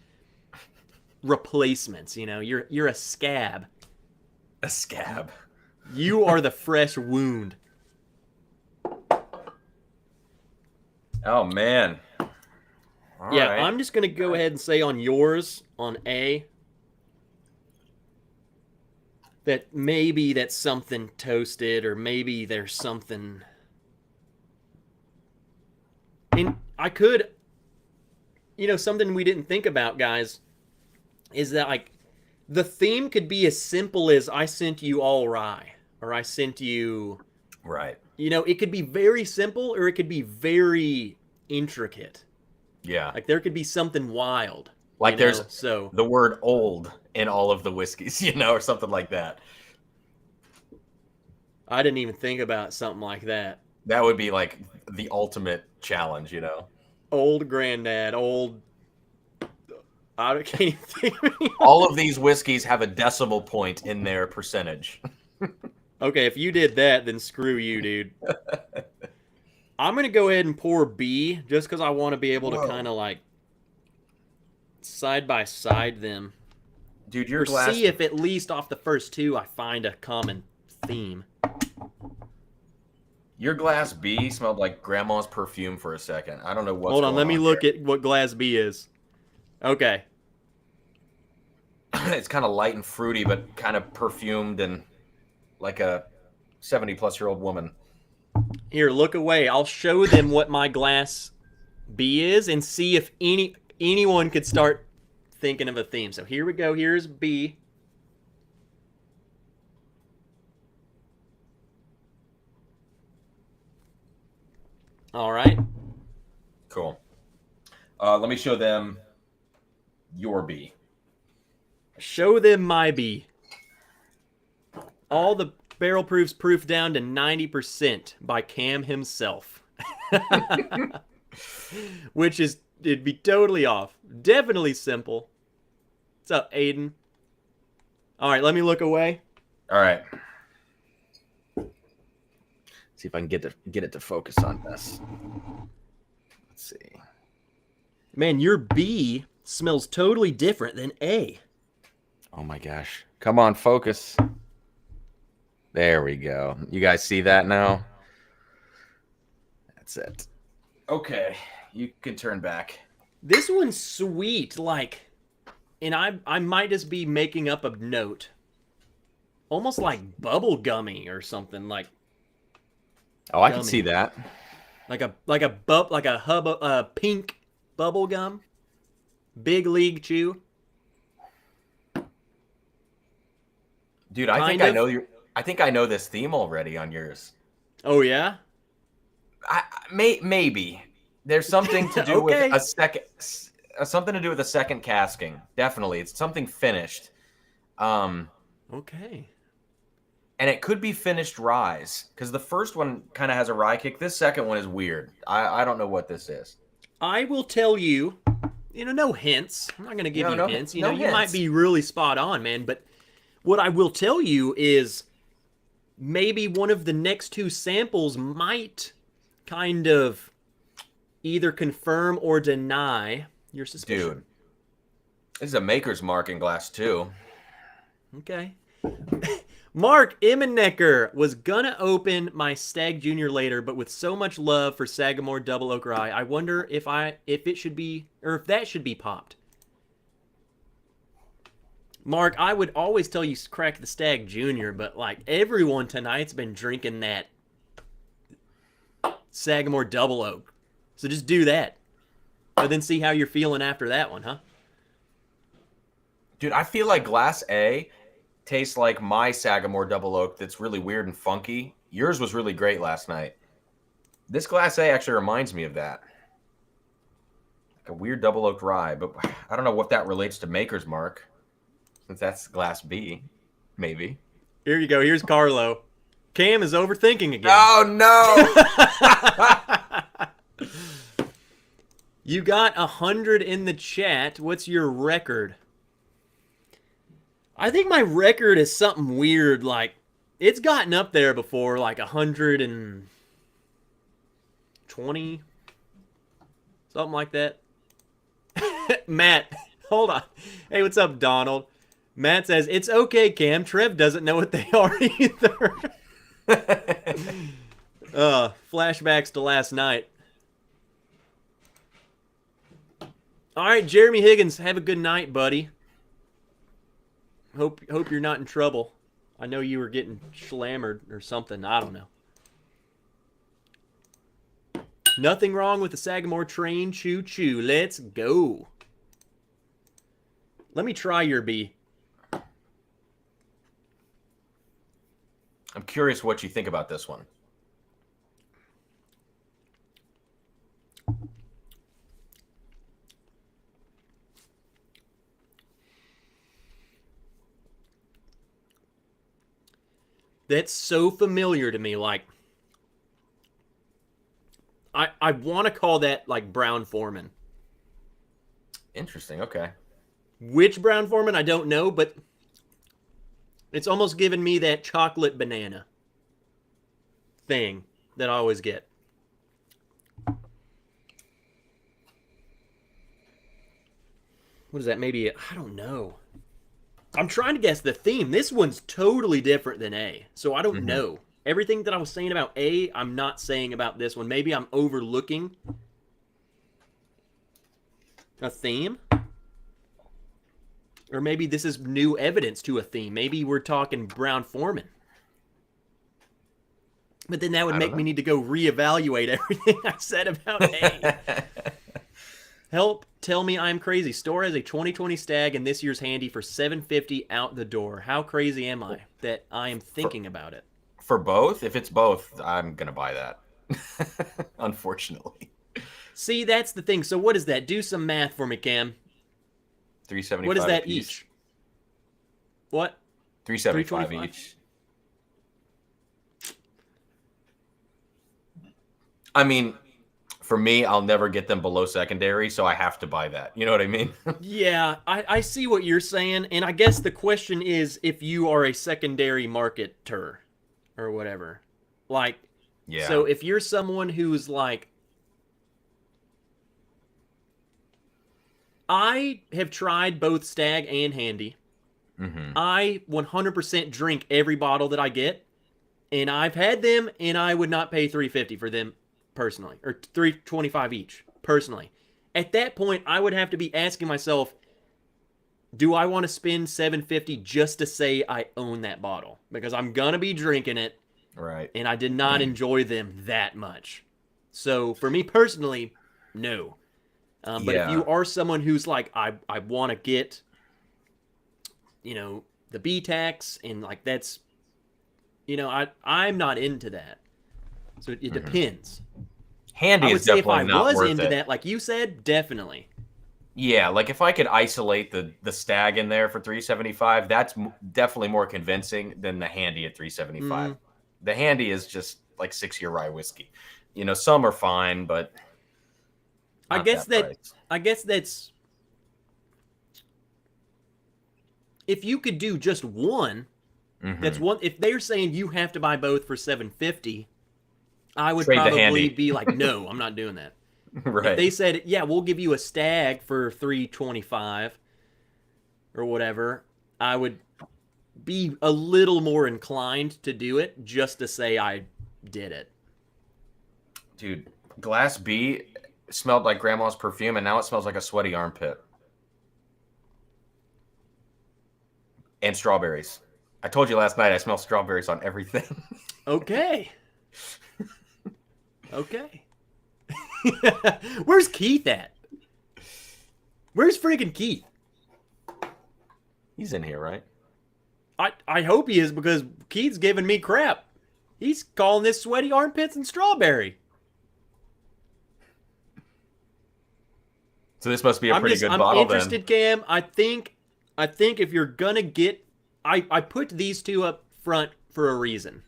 replacements. You know, you're a scab. A scab. You are the fresh wound. Oh man. All Yeah, right. I'm just gonna go ahead and say on yours on A that maybe that's something toasted, or maybe there's something. And I could, something we didn't think about, guys, is that like the theme could be as simple as I sent you all rye, or I sent you. Right. It could be very simple, or it could be very intricate. Yeah. Like there could be something wild. Like there's so the word old in all of the whiskeys, or something like that. I didn't even think about something like that. That would be like the ultimate challenge, Old granddad, old. I can't even think of any. All of these whiskeys have a decimal point in their percentage. Okay, if you did that, then screw you, dude. I'm going to go ahead and pour B just because I want to be able to kind of like side by side them. Dude, your or glass... see if at least off the first two I find a common theme. Your glass B smelled like grandma's perfume for a second. I don't know what's Hold on, going let me on look here. at what glass B is. Okay. It's kind of light and fruity, but kind of perfumed and like a 70-plus-year-old woman. Here, look away. I'll show them what my glass B is and see if anyone could start thinking of a theme. So here we go. Here's B. All right. Cool. Let me show them your B. Show them my B. All the barrel proofs proof down to 90% by Cam himself. Which is, it'd be totally off. Definitely simple. What's up, Aiden? All right, let me look away. All right. See if I can get it to focus on this. Let's see. Man, your B smells totally different than A. Oh my gosh. Come on, focus. There we go. You guys see that now? That's it. Okay. You can turn back. This one's sweet, like, and I might just be making up a note. Almost like bubble gummy or something, like. Oh, I can see that. Like a pink bubble gum. Big league chew. Dude, I think I know this theme already on yours. Oh yeah? Maybe. There's something to do Okay. with something to do with a second casking. Definitely. It's something finished. Okay. And it could be finished ryes, because the first one kind of has a rye kick. This second one is weird. I don't know what this is. I will tell you, no hints. I'm not going to give you hints. You hints. might be really spot on, man. But what I will tell you is maybe one of the next two samples might kind of either confirm or deny your suspicion. Dude, this is a maker's mark in glass 2. Okay. Mark Immennecker was gonna open my Stag Junior later, but with so much love for Sagamore Double Oak Rye, I wonder if it should be, or if that should be popped. Mark, I would always tell you crack the Stag Junior, but like everyone tonight's been drinking that Sagamore Double Oak, so just do that, but then see how you're feeling after that one, huh? Dude, I feel like glass A tastes like my Sagamore Double Oak that's really weird and funky. Yours was really great last night. This glass A actually reminds me of that. Like a weird double oaked rye, but I don't know what that relates to Maker's Mark, since that's glass B, maybe. Here you go. Here's Carlo. Cam is overthinking again. Oh, no! You got 100 in the chat. What's your record? I think my record is something weird. Like, it's gotten up there before, like 120, something like that. Matt, hold on. Hey, what's up, Donald? Matt says, it's okay, Cam. Trev doesn't know what they are either. Flashbacks to last night. All right, Jeremy Higgins, have a good night, buddy. Hope you're not in trouble. I know you were getting slammered or something. I don't know. Nothing wrong with the Sagamore train. Choo choo. Let's go. Let me try your B. I'm curious what you think about this one. That's so familiar to me. Like, I want to call that like Brown Foreman. Interesting. Okay. Which Brown Foreman, I don't know, but it's almost given me that chocolate banana thing that I always get. What is that? Maybe, I don't know. I'm trying to guess the theme. This one's totally different than A, so I don't know. Everything that I was saying about A, I'm not saying about this one. Maybe I'm overlooking a theme. Or maybe this is new evidence to a theme. Maybe we're talking Brown Foreman. But then that would make me need to go reevaluate everything I said about A. Help tell me I'm crazy. Store has a 2020 Stag and this year's Handy for $750 out the door. How crazy am I that I am thinking about it? For both? If it's both, I'm going to buy that. Unfortunately. See, that's the thing. So what is that? Do some math for me, Cam. $375 What is that each? each? What? $375 each. I mean, for me, I'll never get them below secondary, so I have to buy that. You know what I mean? Yeah, I see what you're saying, and I guess the question is if you are a secondary marketer or whatever. Like, yeah. So if you're someone who's like, I have tried both Stag and Handy. I 100% drink every bottle that I get, and I've had them, and I would not pay $350 for them personally, or $325 each personally. At that point, I would have to be asking myself, do I want to spend $750 just to say I own that bottle? Because I'm gonna be drinking it, right? And I did not enjoy them that much. So for me personally, no. But if you are someone who's like, I want to get, you know, the B-Tax, and like that's, you know, I'm not into that. So it depends. Handy is definitely not worth it. If I was into that, like you said, definitely. Yeah, like if I could isolate the Stag in there for $375, that's definitely more convincing than the Handy at $375. The Handy is just like 6-year rye whiskey. You know, some are fine, but I guess that's if you could do just one. That's one. If they're saying you have to buy both for $750, I would probably be like, no, I'm not doing that. Right. If they said, yeah, we'll give you a Stag for $325 or whatever, I would be a little more inclined to do it just to say I did it. Dude, Glass B smelled like grandma's perfume, and now it smells like a sweaty armpit. And strawberries. I told you last night I smell strawberries on everything. Okay. Okay. Where's Keith at? Where's freaking Keith? He's in here, right? I hope he is, because Keith's giving me crap. He's calling this sweaty armpits and strawberry. So this must be a pretty good bottle. I'm interested, Cam. I think if you're gonna get, I put these two up front for a reason.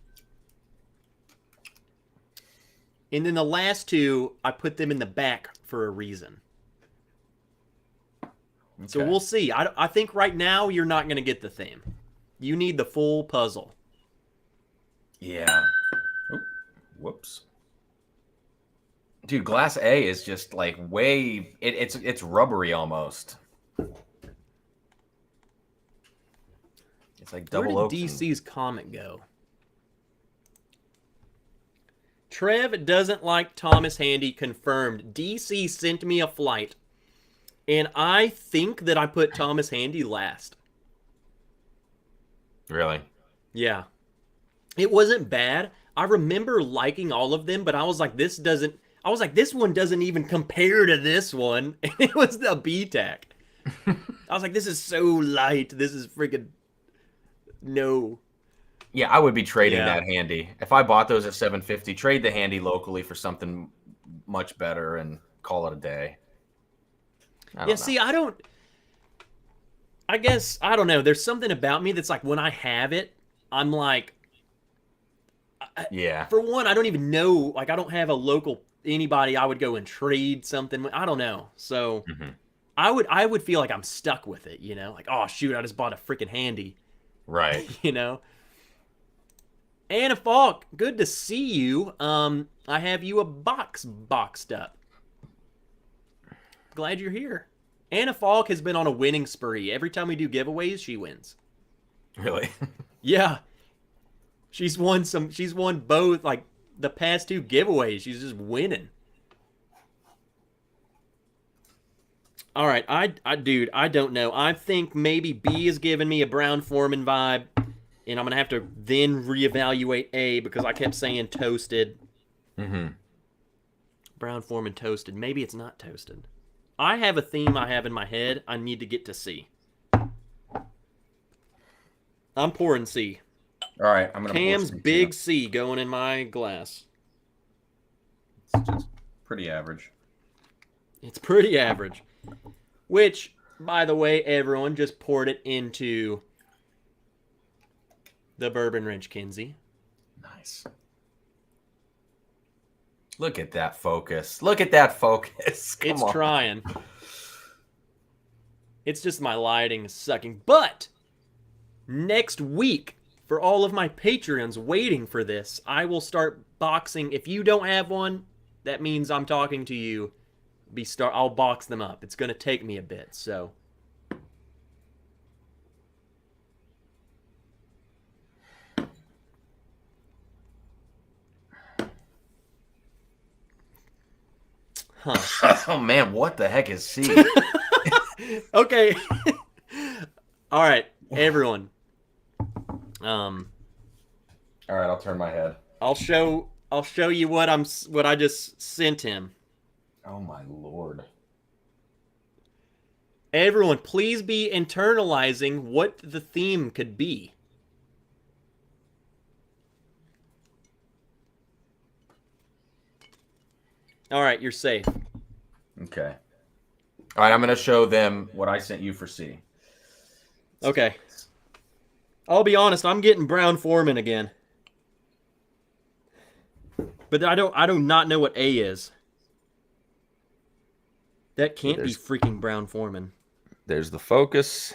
And then the last two, I put them in the back for a reason. So Okay. we'll see. I think right now you're not going to get the theme. You need the full puzzle. Yeah. Oop. Whoops. Dude, Glass A is just like it's rubbery almost. It's like Where double did oaked. DC's comic go? Trev doesn't like Thomas Handy, confirmed. DC sent me a flight, and I think that I put Thomas Handy last. Really? Yeah. It wasn't bad. I remember liking all of them, but I was like, this one doesn't even compare to this one. And it was the B-Tac. I was like, this is so light. This is freaking no. Yeah, I would be trading Yeah. that Handy. If I bought those at 750, trade the Handy locally for something much better and call it a day. I Yeah, don't know. see, I don't know. There's something about me that's like when I have it, I'm like, Yeah. for one, I don't even know. Like, I don't have a local anybody I would go and trade something with. I don't know. So Hmm. I would feel like I'm stuck with it, Like, oh shoot, I just bought a freaking Handy, Right. you know. Anna Falk, good to see you. I have you a box boxed up. Glad you're here. Anna Falk has been on a winning spree. Every time we do giveaways, she wins. Really? Yeah. She's won both like the past two giveaways. She's just winning. All right, dude, I don't know. I think maybe B is giving me a Brown Foreman vibe, and I'm gonna have to then reevaluate A because I kept saying toasted. Hmm. Brown Foreman toasted. Maybe it's not toasted. I have a theme I have in my head. I need to get to C. I'm pouring C. All right, I'm gonna pour Cam's some big too. C going in my glass. It's just pretty average. It's pretty average. Which, by the way, everyone just poured it into the Bourbon Wrench Kinsey. Nice. Look at that focus. Look at that focus. Come It's on. trying. It's just my lighting is sucking. But next week, for all of my Patreons waiting for this, I will start boxing. If you don't have one, that means I'm talking to you. I'll box them up. It's gonna take me a bit, so. Huh. Oh man, what the heck is C? Okay. All right, everyone. All right, I'll turn my head. I'll show you what I just sent him. Oh my lord. Everyone, please be internalizing what the theme could be. All right, you're safe. Okay. All right, I'm gonna show them what I sent you for C. Okay. I'll be honest, I'm getting Brown Foreman again. But I do not know what A is. That can't be freaking Brown Foreman. There's the focus.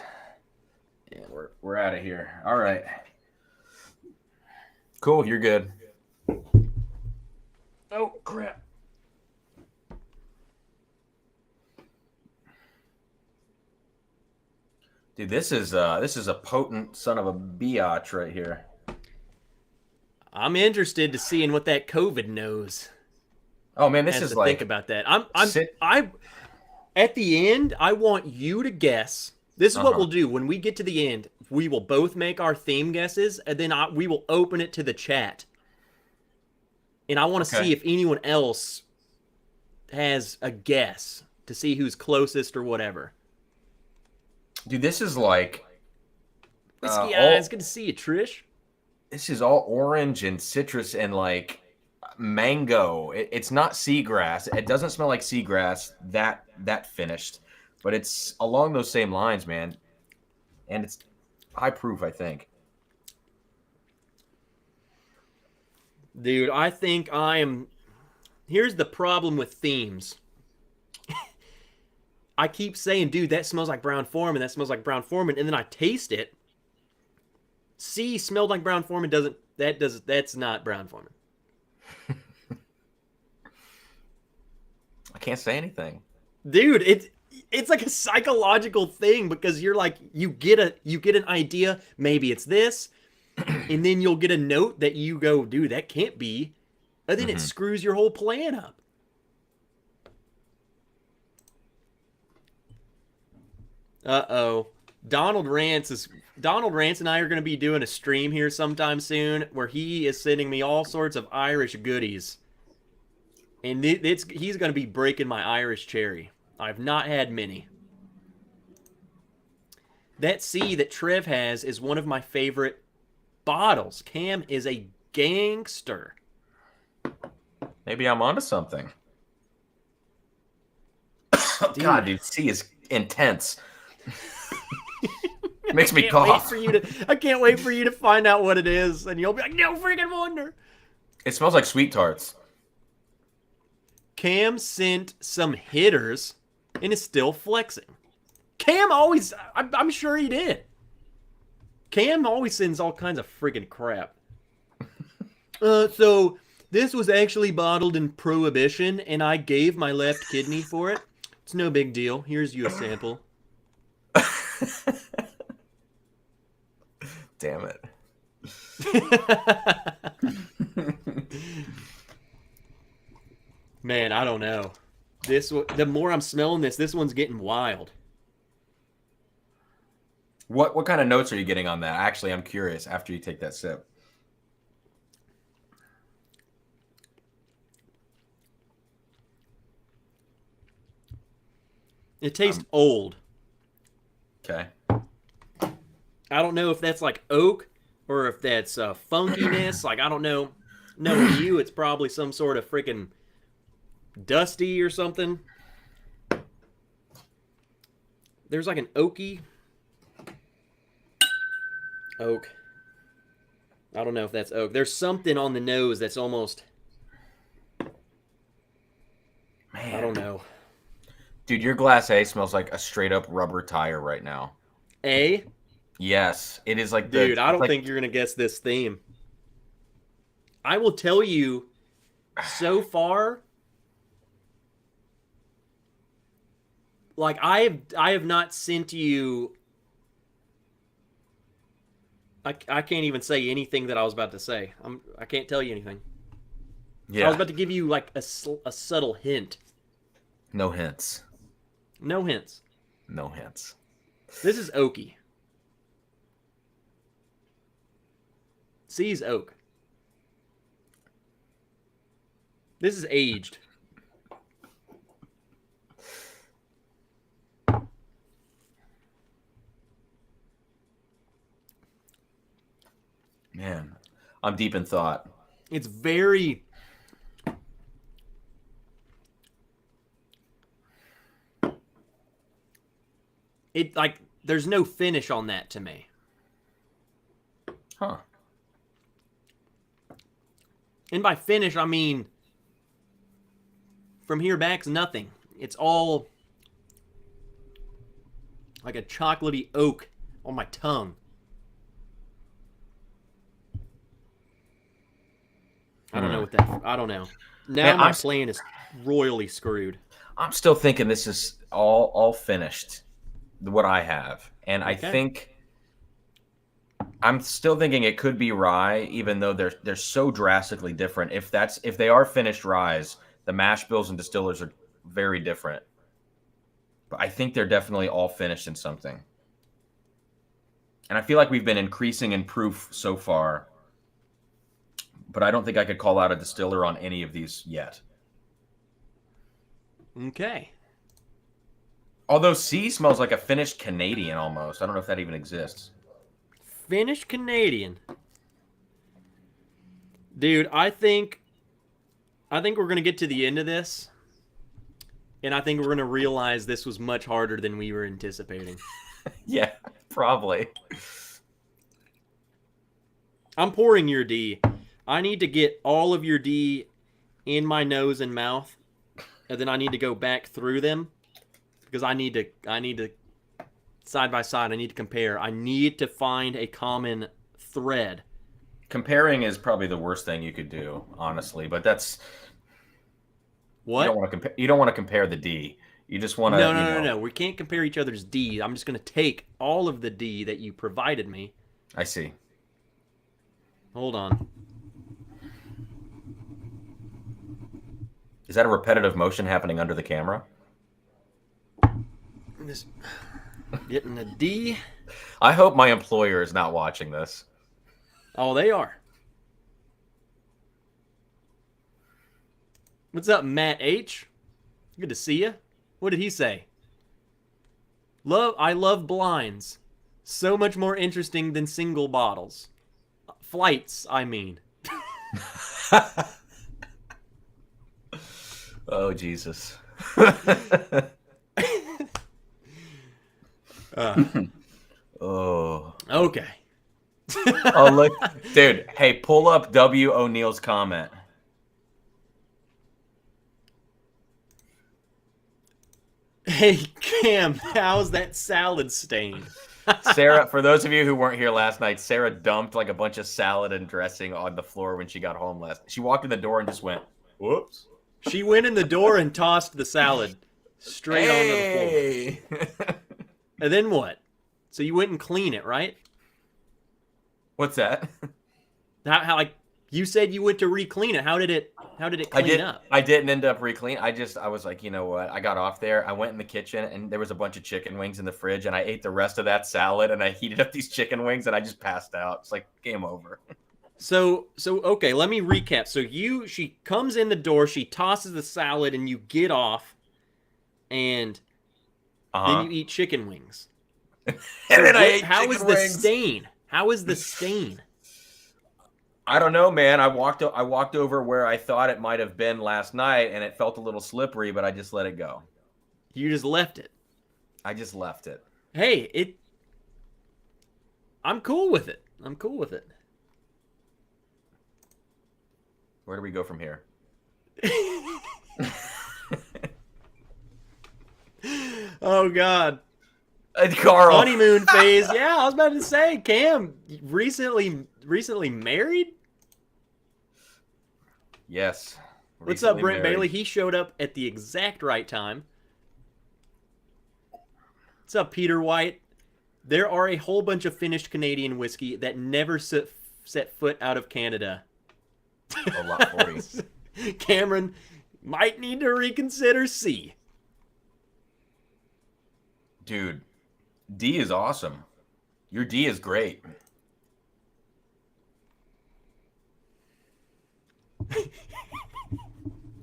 Yeah, we're out of here. All right. Cool, you're good. Oh crap. Dude, this is a potent son of a biatch right here. I'm interested to seeing what that COVID knows. Oh man, this Has is to like think about that. At the end, I want you to guess. This is what we'll do when we get to the end. We will both make our theme guesses, and then we will open it to the chat. And I want to see if anyone else has a guess to see who's closest or whatever. Dude, this is like Whiskey Eyes, good to see you, Trish. This is all orange and citrus and like mango. It's not seagrass. It doesn't smell like seagrass. That finished, but it's along those same lines, man. And it's high proof, I think. Dude, I think I am. Here's the problem with themes. I keep saying, dude, that smells like Brown Foreman. That smells like Brown Foreman. And then I taste it. C smelled like Brown Foreman. That's not Brown Foreman. I can't say anything. Dude, it's like a psychological thing because you're like you get an idea, maybe it's this, and then you'll get a note that you go, dude, that can't be. And then it screws your whole plan up. Uh-oh. Donald Rance and I are going to be doing a stream here sometime soon where he is sending me all sorts of Irish goodies. And he's going to be breaking my Irish cherry. I've not had many. That C that Trev has is one of my favorite bottles. Cam is a gangster. Maybe I'm onto something. Dude. God, dude, C is intense. Makes me cough. I can't wait for you to find out what it is, and you'll be like, no freaking wonder. It smells like sweet tarts. Cam sent some hitters and is still flexing. Cam always, I'm sure he did. Cam always sends all kinds of freaking crap. So this was actually bottled in Prohibition, and I gave my left kidney for it. It's no big deal. Here's you a sample. Damn it. Man, I don't know. The more I'm smelling this one's getting wild. What kind of notes are you getting on that? Actually, I'm curious after you take that sip. It tastes old. Okay. I don't know if that's like oak or if that's funkiness. Like, I don't know. Knowing you, it's probably some sort of freaking dusty or something. There's like an oaky oak. I don't know if that's oak. There's something on the nose that's almost... Man. I don't know. Dude, your glass A smells like a straight up rubber tire right now. A? Yes. It is like Dude, I don't think you're going to guess this theme. I will tell you, so far, like I have not sent you... I can't even say anything that I was about to say. I can't tell you anything. Yeah. I was about to give you like a subtle hint. No hints. No hints. No hints. This is oaky. C's oak. This is aged. Man, I'm deep in thought. It's very... It, like, there's no finish on that to me. Huh. And by finish, I mean... From here back's nothing. It's all... like a chocolatey oak on my tongue. I don't know what that... I don't know. Now Man, my plan is royally screwed. I'm still thinking this is all finished, what I have. And I think... I'm still thinking it could be rye, even though they're so drastically different. If they are finished ryes, the mash bills and distillers are very different. But I think they're definitely all finished in something. And I feel like we've been increasing in proof so far. But I don't think I could call out a distiller on any of these yet. Okay. Although C smells like a finished Canadian almost. I don't know if that even exists. Finished Canadian. Dude, I think we're going to get to the end of this. And I think we're going to realize this was much harder than we were anticipating. Yeah, probably. I'm pouring your D. I need to get all of your D in my nose and mouth. And then I need to go back through them. because I need to side by side. I need to compare. I need to find a common thread. Comparing is probably the worst thing you could do, honestly. But that's What? You don't want to compare the D. You just want to. No. We can't compare each other's D. I'm just gonna take all of the D that you provided me. I see. Hold on. Is that a repetitive motion happening under the camera? This getting a D. I hope my employer is not watching this. Oh, they are. What's up, Matt H? Good to see you. What did he say? I love blinds. So much more interesting than single bottles. Flights, I mean. Oh, Jesus. Oh. Okay. Oh, look. Dude, hey, pull up W. O'Neill's comment. Hey, Cam, how's that salad stain? Sarah, for those of you who weren't here last night, Sarah dumped like a bunch of salad and dressing on the floor when she got home last. She walked in the door and just went, whoops. She went in the door and tossed the salad straight onto the floor. And then what? So you went and clean it, right? What's that? How like you said you went to re-clean it. How did it clean up? I didn't end up re-clean. I was like, you know what? I got off there. I went in the kitchen and there was a bunch of chicken wings in the fridge and I ate the rest of that salad and I heated up these chicken wings and I just passed out. It's like game over. So okay, let me recap. So she comes in the door, she tosses the salad and you get off and then you eat chicken wings. And then I ate how is chicken the wings. stain? How is the stain? I don't know, man. I walked over where I thought it might have been last night, and it felt a little slippery, but I just let it go. You just left it. I just left it. Hey, I'm cool with it. I'm cool with it. Where do we go from here? Oh God. Carl. Honeymoon phase. Yeah, I was about to say, Cam, recently married? Yes. What's up, Recently Brent married. Bailey? He showed up at the exact right time. What's up, Peter White? There are a whole bunch of finished Canadian whiskey that never set foot out of Canada. A lot 40. Cameron might need to reconsider C. Dude, D is awesome. Your D is great.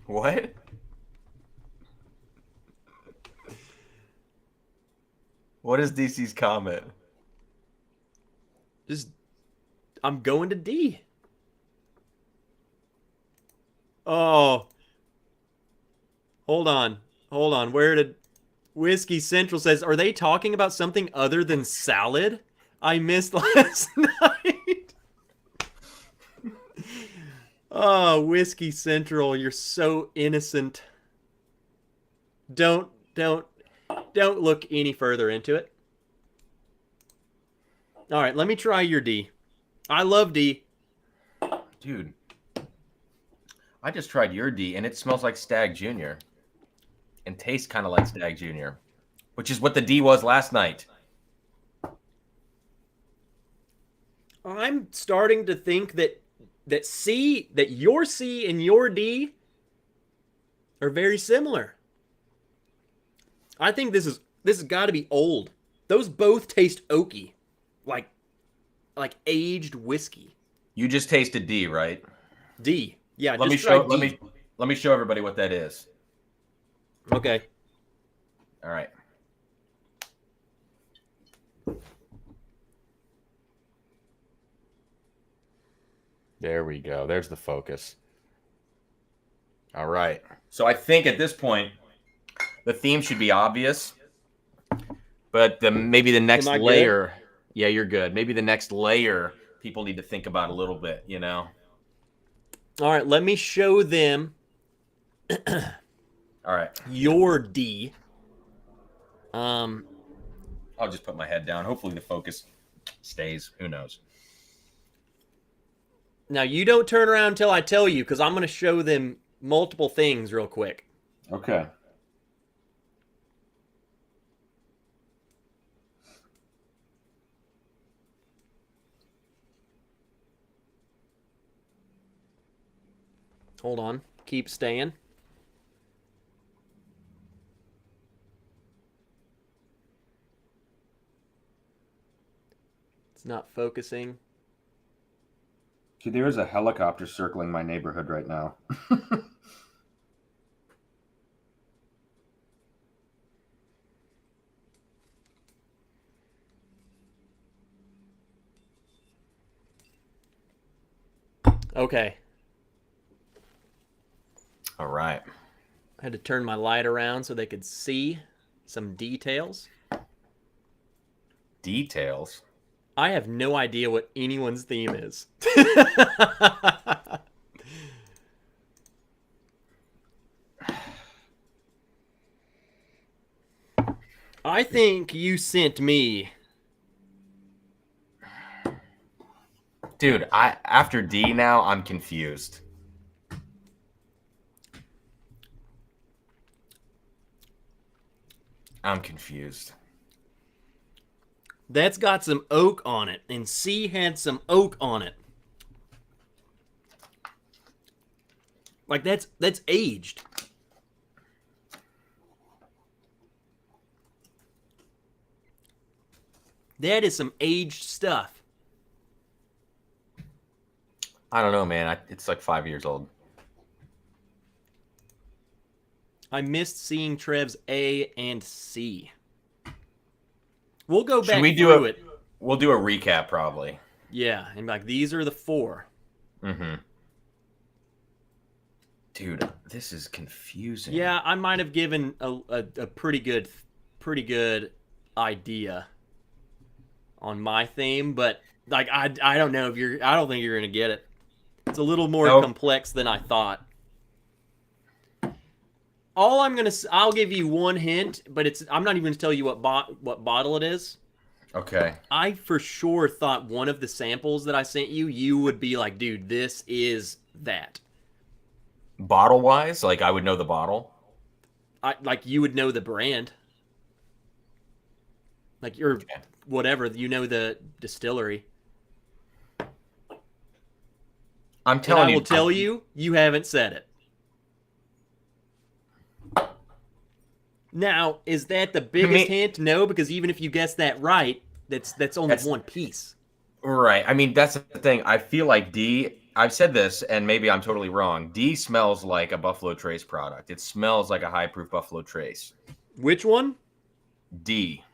What? What is DC's comment? I'm going to D. Oh. Hold on. Where did Whiskey Central says, are they talking about something other than salad? I missed last night. Oh, Whiskey Central, you're so innocent. Don't look any further into it. All right, let me try your D. I love D. Dude, I just tried your D, and it smells like Stag Jr. and tastes kind of like Stag Jr., which is what the D was last night. I'm starting to think that your C and your D are very similar. I think this has got to be old. Those both taste oaky, like aged whiskey. You just tasted D, right? D, yeah. Let me show everybody what that is. Okay. All right. There we go. There's the focus. All right. So I think at this point, the theme should be obvious, but maybe the next layer. Good? Yeah, you're good. Maybe the next layer people need to think about a little bit, you know? All right. Let me show them all right. your D. Um, I'll just put my head down. Hopefully the focus stays. Who knows? Now you don't turn around until I tell you, because I'm going to show them multiple things real quick. Okay. Hold on. Keep staying. It's not focusing. See, there is a helicopter circling my neighborhood right now. Okay. All right. I had to turn my light around so they could see some details. Details. I have no idea what anyone's theme is. I think you sent me. Dude, after D now, I'm confused. I'm confused. That's got some oak on it, and C had some oak on it. Like that's aged. That is some aged stuff. I don't know, man. It's like 5 years old. I missed seeing Trev's A and C. We'll go back through it. We'll do a recap probably. Yeah, and like these are the 4. Mm-hmm. Dude, this is confusing. Yeah, I might have given a pretty good idea on my theme, but like I don't know if I don't think you're gonna get it. It's a little more complex than I thought. I'll give you one hint, but I'm not even gonna tell you what bottle it is. Okay. I for sure thought one of the samples that I sent you would be like, dude, this is that. Bottle wise, like I would know the bottle. Like you would know the brand. Like you're whatever, you know the distillery. I'm telling you. I will tell you, you haven't said it. Now, is that the biggest hint? No, because even if you guess that right, that's only one piece. Right. I mean, that's the thing. I feel like D. I've said this, and maybe I'm totally wrong. D smells like a Buffalo Trace product. It smells like a high proof Buffalo Trace. Which one? D.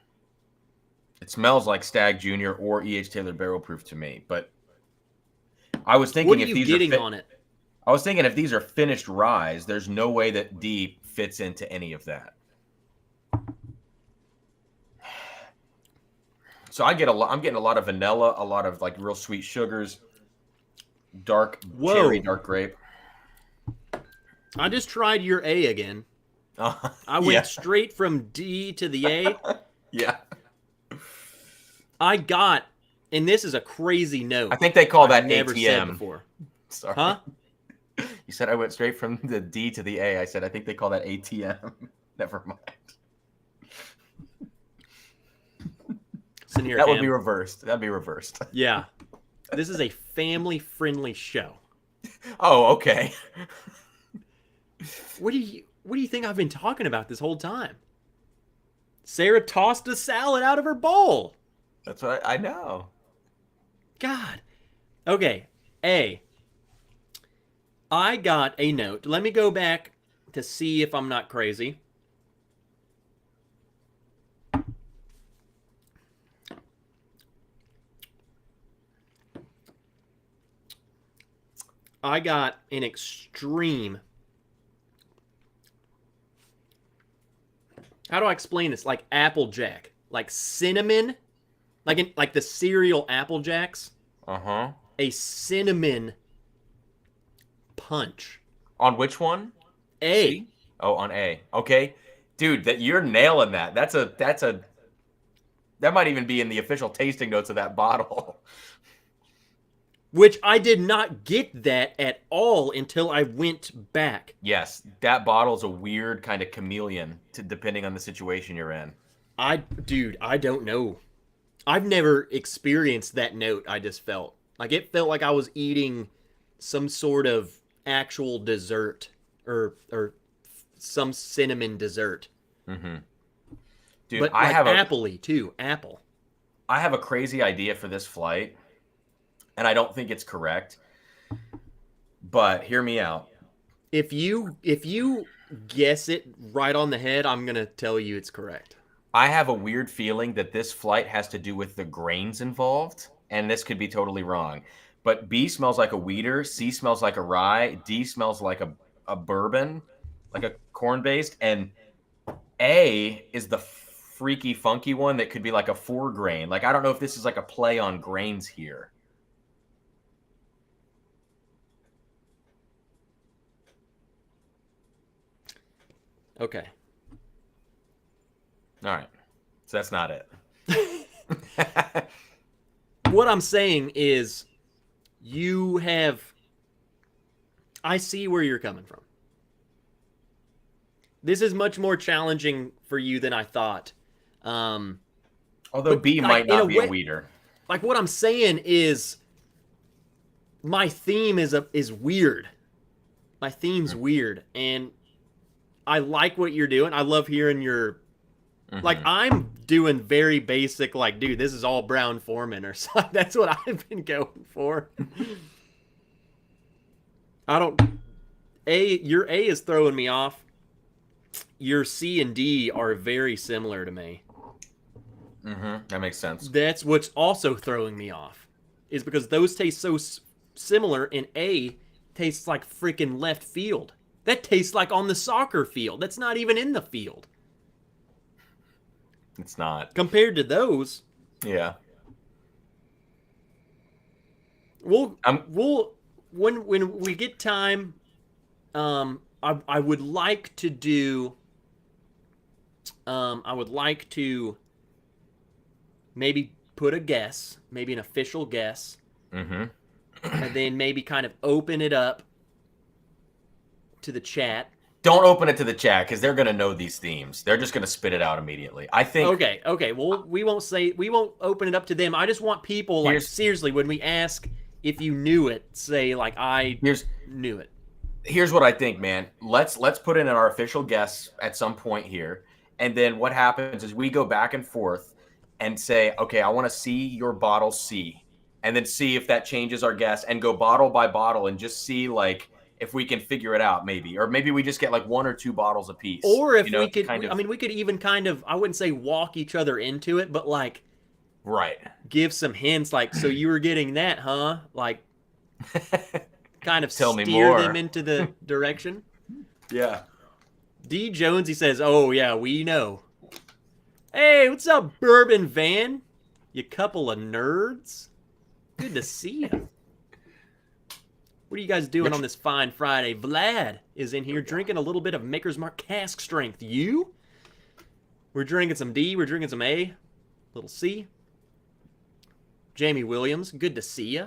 It smells like Stag Junior or E.H. Taylor Barrel Proof to me. But I was thinking what are you getting on it? I was thinking if these are finished ryes, there's no way that D fits into any of that. So I'm getting a lot of vanilla, a lot of like real sweet sugars, dark cherry, dark grape. I just tried your A again. I went straight from D to the A. Yeah. I got, and this is a crazy note. I think they call that never ATM. said before. Sorry. Huh? You said I went straight from the D to the A. I said I think they call that ATM. Never mind. Here, that would be reversed. That'd be reversed. Yeah. This is a family-friendly show. Oh, okay. What do you think I've been talking about this whole time? Sarah tossed a salad out of her bowl. That's what I know. God. Okay. A. I got a note. Let me go back to see if I'm not crazy. I got an extreme. How do I explain this? Like Applejack, like cinnamon, like the cereal Apple Jacks. Uh-huh. A cinnamon punch. On which one? A. C? Oh, on A. Okay. Dude, that you're nailing that. That might even be in the official tasting notes of that bottle. Which I did not get that at all until I went back. Yes, that bottle's a weird kind of chameleon depending on the situation you're in. Dude, I don't know. I've never experienced that note. I just felt like it felt like I was eating some sort of actual dessert or some cinnamon dessert. Mm-hmm. Dude, But I like have appley too, apple. I have a crazy idea for this flight, and I don't think it's correct. But hear me out. If you guess it right on the head, I'm gonna tell you it's correct. I have a weird feeling that this flight has to do with the grains involved, and this could be totally wrong. But B smells like a wheater, C smells like a rye, D smells like a bourbon, like a corn-based, and A is the freaky funky one that could be like a 4-grain. Like I don't know if this is like a play on grains here. Okay. All right. So that's not it. What I'm saying is I see where you're coming from. This is much more challenging for you than I thought. Although B like, might in a not be way- a weeder. Like what I'm saying is my theme is weird. My theme's weird, and I like what you're doing. I love hearing your like I'm doing very basic, like, dude, this is all Brown Foreman or something. That's what I've been going for. Your A is throwing me off. Your C and D are very similar to me. That makes sense. That's what's also throwing me off, is because those taste so similar, and A tastes like freaking left field. That tastes like on the soccer field. That's not even in the field. It's not. Compared to those, Yeah. we'll when we get time, I would like to do I would like to maybe put a guess, maybe an official guess, and then maybe kind of open it up to the chat. Don't open it to the chat because they're going to know these themes. They're just going to spit it out immediately. I think. Okay. Well, we won't open it up to them. I just want people, like, seriously, when we ask if you knew it, say like I knew it. Here's what I think, man. Let's put in our official guess at some point here, and then what happens is we go back and forth and say, okay, I want to see your bottle C, and then see if that changes our guess, and go bottle by bottle and just see like if we can figure it out, maybe, or maybe we just get like 1 or 2 bottles apiece. Or if we could, I mean, we could even kind of, I wouldn't say walk each other into it, but like, right, give some hints, like, so you were getting that, huh? Like, kind of Tell me steer more. them into the direction. Yeah. D. Jones, he says, "Oh yeah, we know." Hey, what's up, Bourbon Van? You couple of nerds. Good to see you. What are you guys doing on this fine Friday? Vlad is in here drinking a little bit of Maker's Mark cask strength. You? We're drinking some D. We're drinking some A. Little C. Jamie Williams, good to see ya.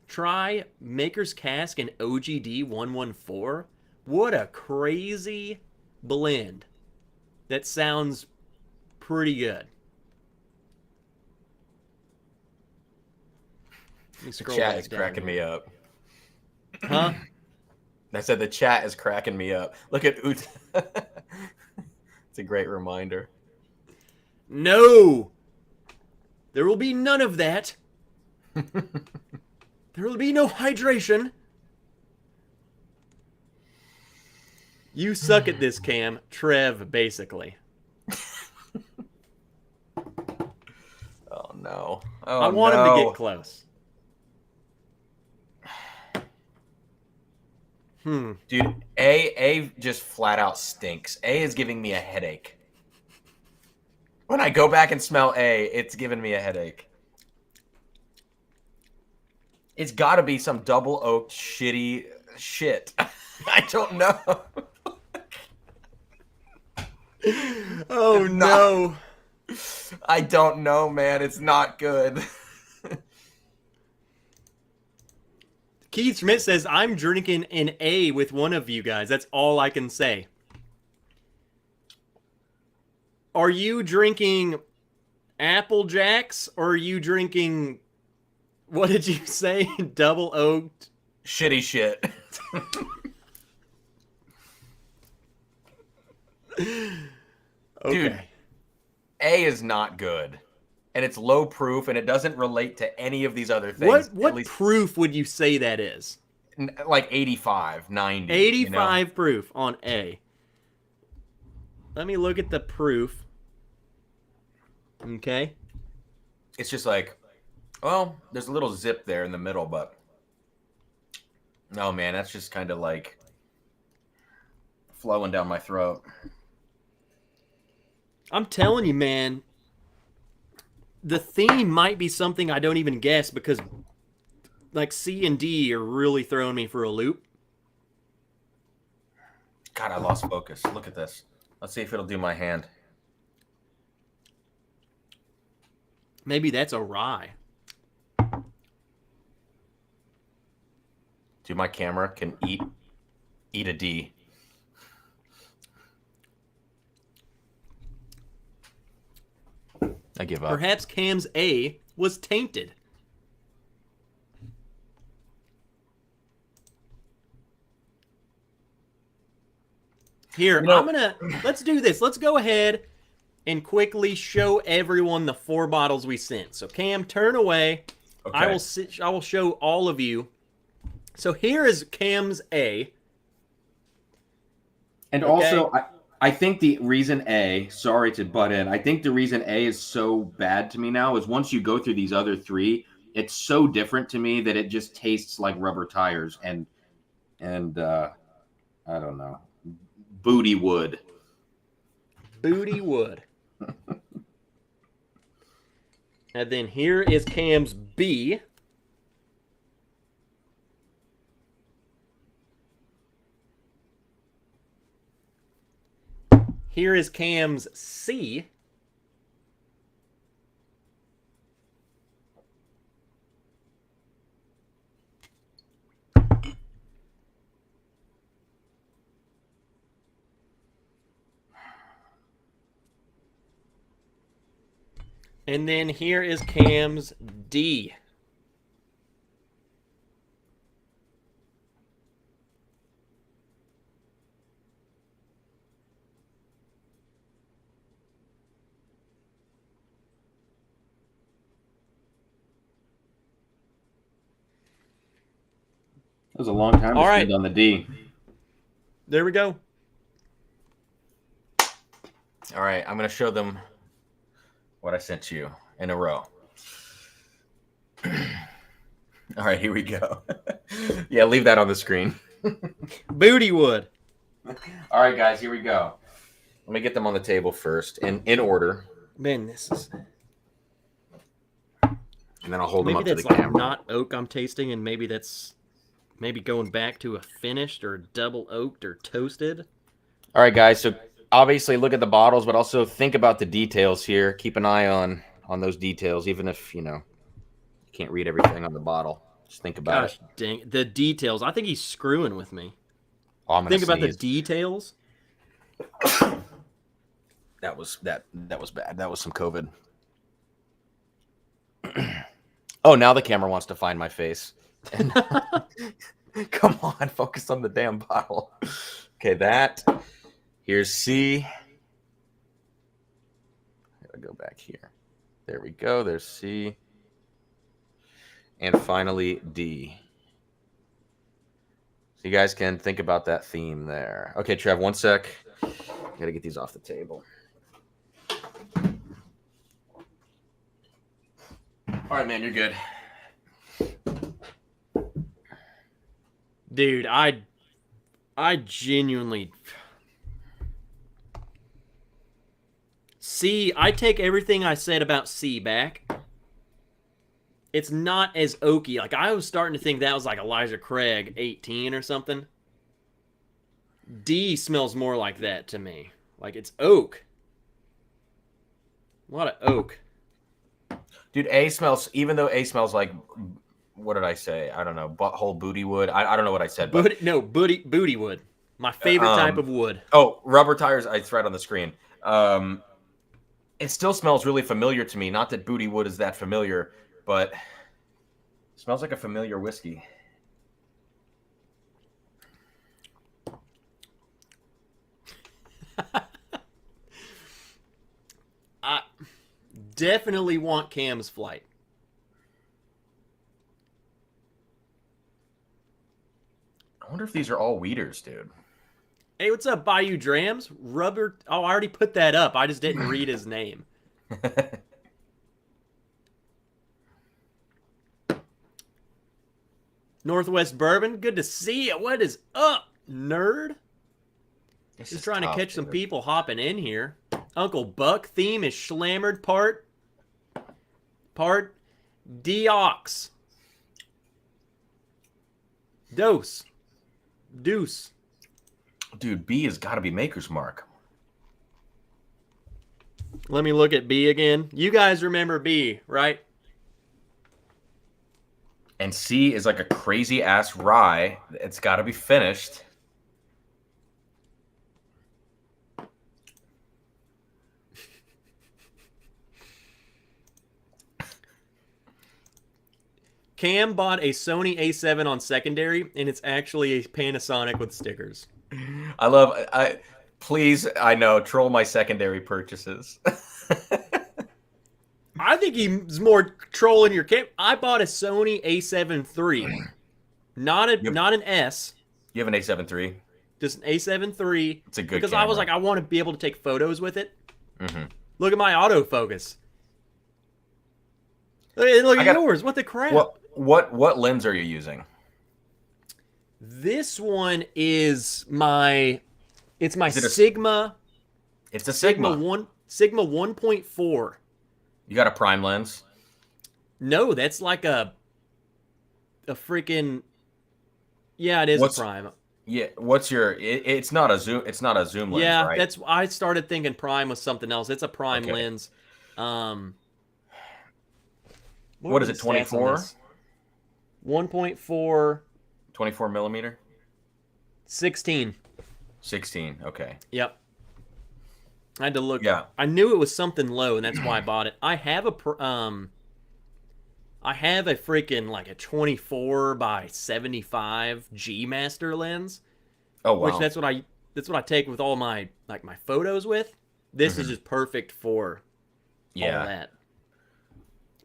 Try Maker's Cask and OGD 114. What a crazy blend. That sounds pretty good. The chat is cracking me up. Huh? I said the chat is cracking me up. Look at Ut. It's a great reminder. No! There will be none of that. There will be no hydration. You suck at this, Cam. Trev, basically. Oh, no. Oh, I want him to get close. Dude, A just flat out stinks. A is giving me a headache. When I go back and smell A, it's giving me a headache. It's got to be some double oaked shitty shit. I don't know. Oh It's not- no. I don't know, man. It's not good. Keith Schmidt says, I'm drinking an A with one of you guys. That's all I can say. Are you drinking Apple Jacks or are you drinking, what did you say? Double oaked? Shitty shit. Okay. Dude, A is not good. And it's low proof and it doesn't relate to any of these other things. What at least proof would you say that is? like 85, 90. 85 You know? proof on A. Let me look at the proof. Okay. It's just like, well, there's a little zip there in the middle, but no, man, that's just kind of like flowing down my throat. I'm telling you, man, the theme might be something I don't even guess because like C and D are really throwing me for a loop. God, I lost focus. Look at this. Let's see if it'll do my hand. Maybe that's a rye. Dude, my camera can eat a D. I give up. Perhaps Cam's A was tainted. Here, let's do this. Let's go ahead and quickly show everyone the 4 bottles we sent. So Cam, turn away. Okay. I will show all of you. So here is Cam's A. And Okay. also, I think the reason A, sorry to butt in, I think the reason A is so bad to me now is once you go through these other 3, it's so different to me that it just tastes like rubber tires and I don't know, booty wood. Booty wood. And then here is Cam's B. Here is Cam's C. And then here is Cam's D. That was a long time to All right. spend on the D. There we go. All right, I'm going to show them what I sent you in a row. All right, here we go. Yeah, leave that on the screen. Booty wood. All right, guys, here we go. Let me get them on the table first, in order, Man, this is and then I'll hold them maybe up to the that's like camera. not oak I'm tasting, and maybe that's going back to a finished or double oaked or toasted. All right, guys. So obviously, look at the bottles, but also think about the details here. Keep an eye on those details, even if you can't read everything on the bottle. Just think about Gosh it. dang, the details. I think he's screwing with me. Oh, I'm gonna Think about the sneeze. details. That was bad. That was some COVID. Oh, now the camera wants to find my face. Come on, focus on the damn bottle. Okay, here's C. Gotta go back here. There we go. There's C. And finally, D. So you guys can think about that theme there. Okay, Trev, one sec. Gotta get these off the table. All right, man, you're good. Dude, I genuinely C, I take everything I said about C back. It's not as oaky. Like, I was starting to think that was like Elijah Craig 18 or something. D smells more like that to me. Like it's oak. A lot of oak. Dude, A smells, even though A smells like, what did I say? I don't know, butthole booty wood. I don't know what I said. But, Booty wood. My favorite type of wood. Oh, rubber tires. It's right on the screen. It still smells really familiar to me. Not that booty wood is that familiar, but it smells like a familiar whiskey. I definitely want Cam's Flight. I wonder if these are all weeders, dude. Hey, what's up, Bayou Drams? Rubber. Oh, I already put that up. I just didn't read his name. Northwest Bourbon. Good to see you. What is up, nerd? Just trying to catch some people hopping in here. Uncle Buck theme is schlammered part Deox. Deuce. Dude, B has got to be Maker's Mark. Let me look at B again. You guys remember B, right? And C is like a crazy ass rye. It's got to be finished. Cam bought a Sony A7 on secondary, and it's actually a Panasonic with stickers. Please, I know, troll my secondary purchases. I think he's more trolling your Cam. I bought a Sony A7 III, not an S. You have an A7 III? Just an A7 III. It's a good because camera. I was like, I want to be able to take photos with it. Mm-hmm. Look at my autofocus. Look at yours. What the crap? What lens are you using? This one is my Sigma. It's a Sigma. Sigma 1.4. You got a prime lens? No, that's like a freaking. Yeah, it is a prime. Yeah, what's your? It's not a zoom. It's not a zoom lens, yeah, right? that's. I started thinking prime was something else. It's a prime Okay. lens. What is it? 24. 1.4. 24 millimeter. 16. 16. Okay. Yep. I had to look. Yeah. I knew it was something low, and that's why I bought it. I have a freaking like a 24 by 75 G Master lens. Oh wow. Which that's what I take with all my my photos with. This is just perfect for all that.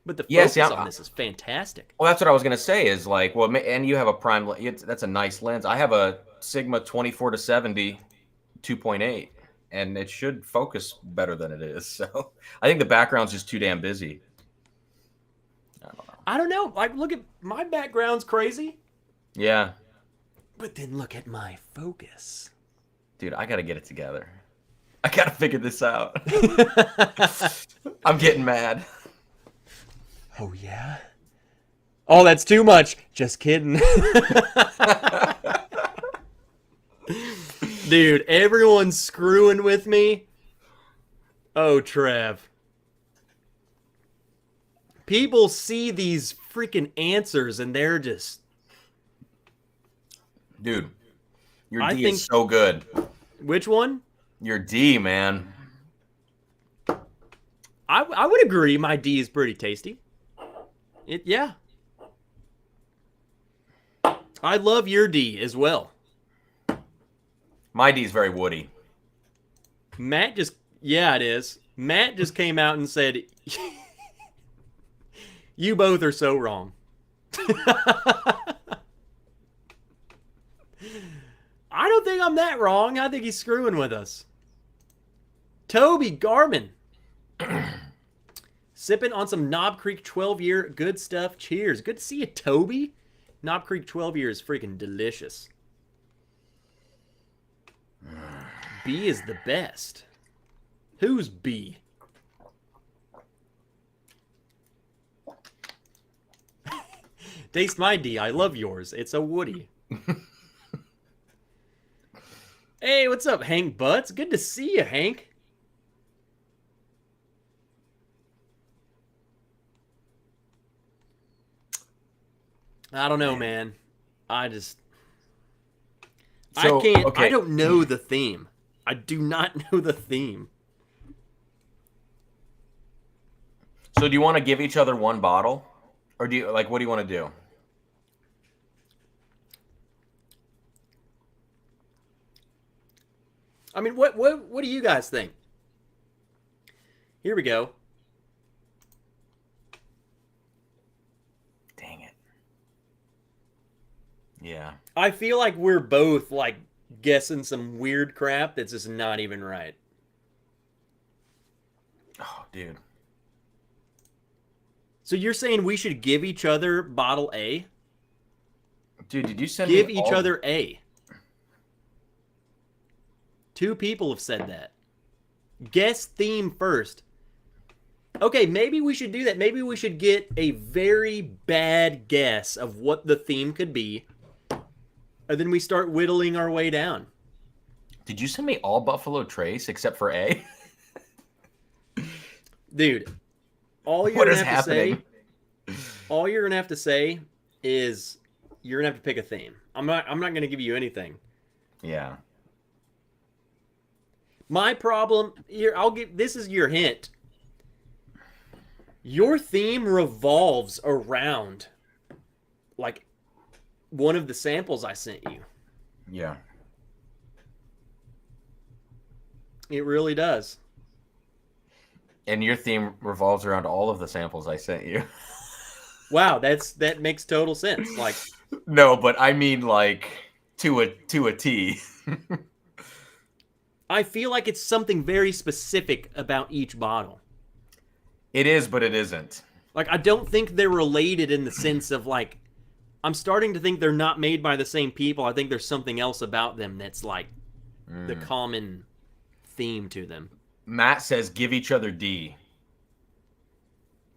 But the focus on this is fantastic. Well, that's what I was gonna say. Is like, well, and you have a prime. That's a nice lens. I have a Sigma 24 to 70, 2.8, and it should focus better than it is. So I think the background's just too damn busy. I don't know. Like, look at my background's crazy. Yeah. But then look at my focus. Dude, I gotta get it together. I gotta figure this out. I'm getting mad. Oh, yeah? Oh, that's too much. Just kidding. Dude, everyone's screwing with me. Oh, Trev. People see these freaking answers and they're just... Dude, your D is so good. Which one? Your D, man. I would agree my D is pretty tasty. Yeah. I love your D as well. My D is very woody. Matt just... Yeah, it is. Matt just came out and said... You both are so wrong. I don't think I'm that wrong. I think he's screwing with us. Toby Garmin. Sipping on some Knob Creek 12-year good stuff. Cheers. Good to see you, Toby. Knob Creek 12-year is freaking delicious. B is the best. Who's B? Taste my D. I love yours. It's a Woody. Hey, Hey, what's up, Hank Butts? Good to see you, Hank. I don't know, man. I just I So, can't I okay. don't know the theme. I do not know the theme. So do you want to give each other one bottle? Or do you like what do you want to do? I mean, what do you guys think? Here we go. Dang it. Yeah. I feel like we're both like guessing some weird crap that's just not even right. Oh, dude. So you're saying we should give each other bottle A? Dude, did you send Give me each all... other A. 2 people have said that. Guess theme first. Okay, maybe we should do that. Maybe we should get a very bad guess of what the theme could be. And then we start whittling our way down. Did you send me all Buffalo Trace except for A? Dude, all you're What gonna is have happening? to say, all you're gonna have to say is you're gonna have to pick a theme. I'm not gonna give you anything. Yeah. My problem here, this is your hint. Your theme revolves around like one of the samples I sent you. Yeah. It really does. And your theme revolves around all of the samples I sent you. Wow, that makes total sense. Like, No, but I mean like to a T. I feel like it's something very specific about each bottle. It is, but it isn't. Like, I don't think they're related in the sense of like, I'm starting to think they're not made by the same people. I think there's something else about them that's like the common theme to them. Matt says give each other D.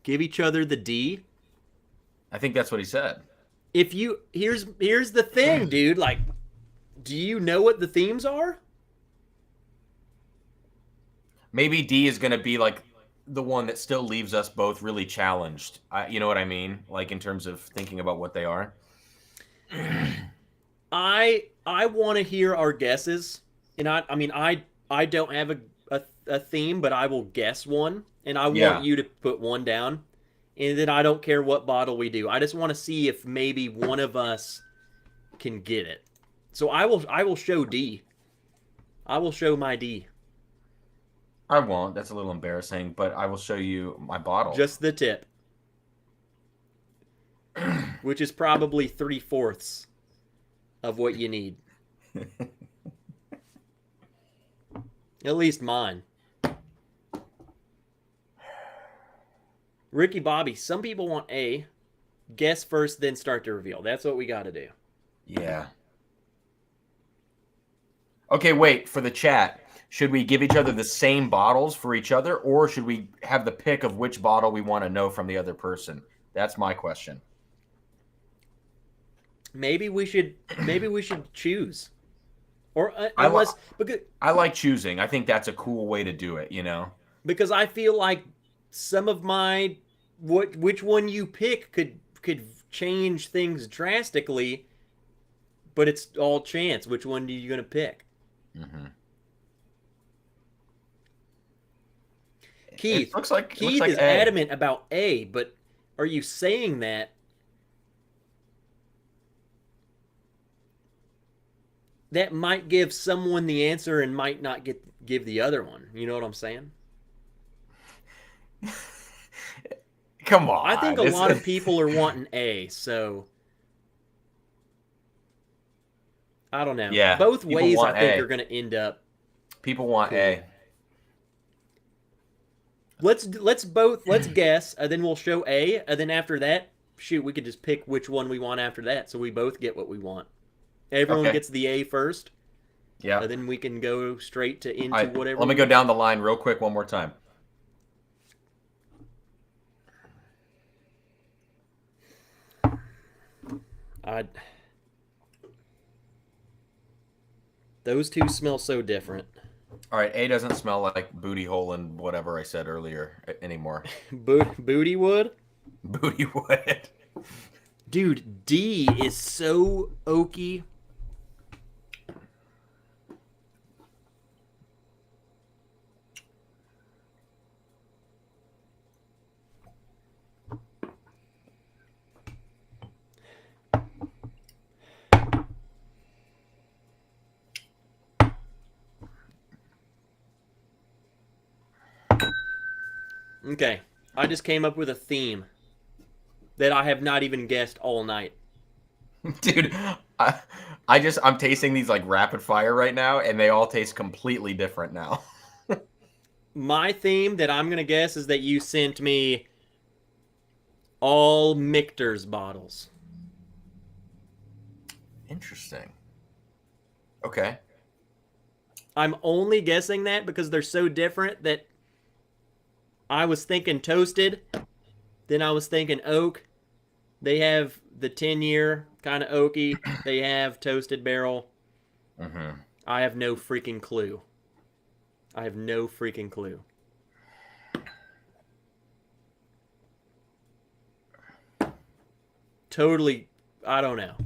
Give each other the D. I think that's what he said. If you here's the thing, dude. Like, do you know what the themes are? Maybe D is going to be like the one that still leaves us both really challenged. You know what I mean? Like in terms of thinking about what they are. I want to hear our guesses, and I mean I don't have a theme, but I will guess one, and I Yeah. want you to put one down, and then I don't care what bottle we do. I just want to see if maybe one of us can get it. So I will show D. I will show my D. I won't. That's a little embarrassing, but I will show you my bottle. Just the tip. Which is probably 3/4 of what you need. At least mine. Ricky Bobby, some people want A. Guess first, then start to reveal. That's what we got to do. Yeah. Okay, wait, for the chat. Should we give each other the same bottles for each other, or should we have the pick of which bottle we want to know from the other person? That's my question. Maybe we should choose. Or I unless I like choosing. I think that's a cool way to do it, you know? because I feel like some of my which one you pick could change things drastically, but it's all chance. Which one are you going to pick? Mm-hmm. Keith, Keith is A. adamant about A, but are you saying that that might give someone the answer and might not give the other one? You know what I'm saying? Come on. I think a lot of people are wanting A, so I don't know. Yeah, Both people ways I want think A. are going to end up. People want Cool. A. Let's guess, and then we'll show A, and then after that, shoot, we could just pick which one we want after that, so we both get what we want. Everyone Okay. gets the A first, Yeah. and then we can go straight to into All right, whatever. let me go down the line real quick one more time. Those two smell so different. All right, A doesn't smell like booty hole and whatever I said earlier anymore. Booty wood? Booty wood. Dude, D is so oaky. Okay, I just came up with a theme that I have not even guessed all night. Dude, I'm tasting these like rapid fire right now, and they all taste completely different now. My theme that I'm going to guess is that you sent me all Michter's bottles. Interesting. Okay. I'm only guessing that because they're so different that I was thinking toasted, then I was thinking oak. They have the 10-year kind of oaky. They have toasted barrel. Mm-hmm. I have no freaking clue. I have no freaking clue. Totally, I don't know.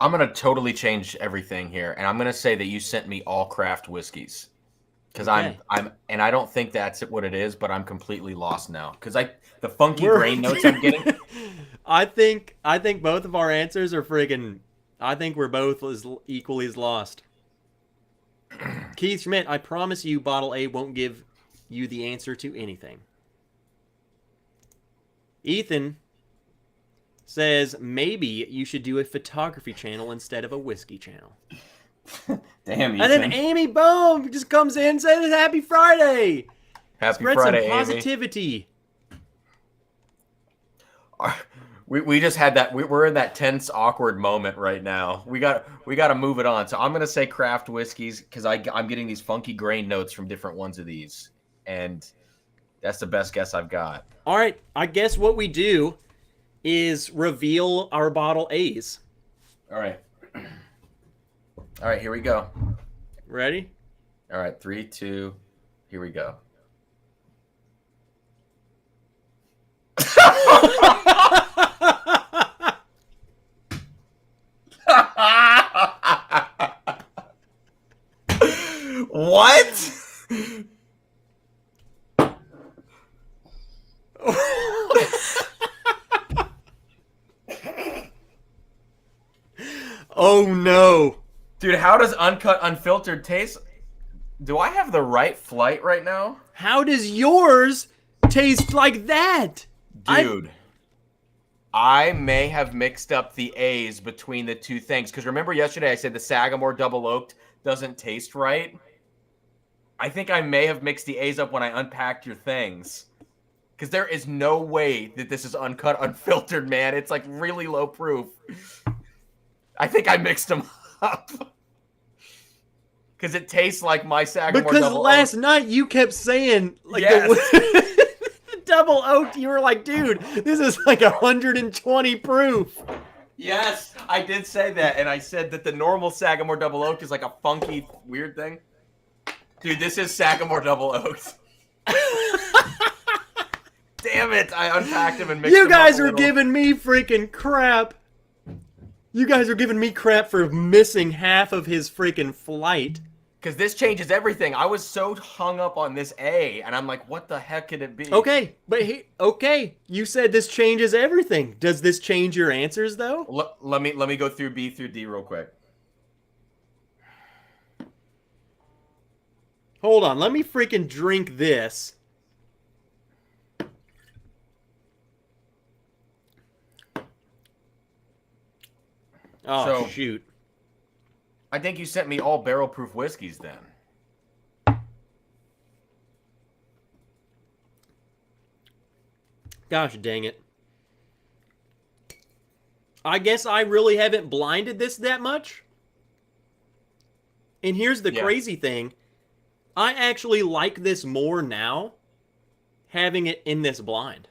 I'm gonna totally change everything here, and I'm gonna say that you sent me all craft whiskeys, because Okay. and I don't think that's what it is, but I'm completely lost now because the funky grain notes I'm getting. I think both of our answers are friggin'. I think we're both as equally as lost. Keith Schmidt, I promise you, Bottle A won't give you the answer to anything. Ethan says maybe you should do a photography channel instead of a whiskey channel. Damn, Ethan. And then Amy Boom just comes in and says Happy Friday. Happy Spread Friday, some positivity. Amy. We just had that. We're in that tense, awkward moment right now. We got to move it on. So I'm gonna say craft whiskeys because I'm getting these funky grain notes from different ones of these, and that's the best guess I've got. All right, I guess what we do is reveal our bottle A's. All right. All right, here we go. Ready? All right, 3, 2, here we go. What? Oh no. Dude, how does uncut, unfiltered taste? Do I have the right flight right now? How does yours taste like that? Dude, I may have mixed up the A's between the two things. Because remember yesterday I said the Sagamore Double Oaked doesn't taste right? I think I may have mixed the A's up when I unpacked your things. Because there is no way that this is uncut, unfiltered, man. It's like really low proof. I think I mixed them up. Because it tastes like my Sagamore Because Double last Oaked. night you kept saying like Yes. the double oaked. You were like, dude, this is like 120 proof. Yes, I did say that, and I said that the normal Sagamore Double Oaked is like a funky, weird thing. Dude, this is Sagamore Double Oaked. Damn it! I unpacked him and mixed You them up guys a are little. giving me freaking crap. You guys are giving me crap for missing half of his freaking flight. Because this changes everything. I was so hung up on this A, and I'm like, what the heck could it be? Okay, but okay, you said this changes everything. Does this change your answers though? Let me go through B through D real quick. Hold on, let me freaking drink this. Oh, So- shoot. I think you sent me all barrel-proof whiskeys then. Gosh dang it. I guess I really haven't blinded this that much. And here's the Yeah. crazy thing. I actually like this more now, having it in this blind.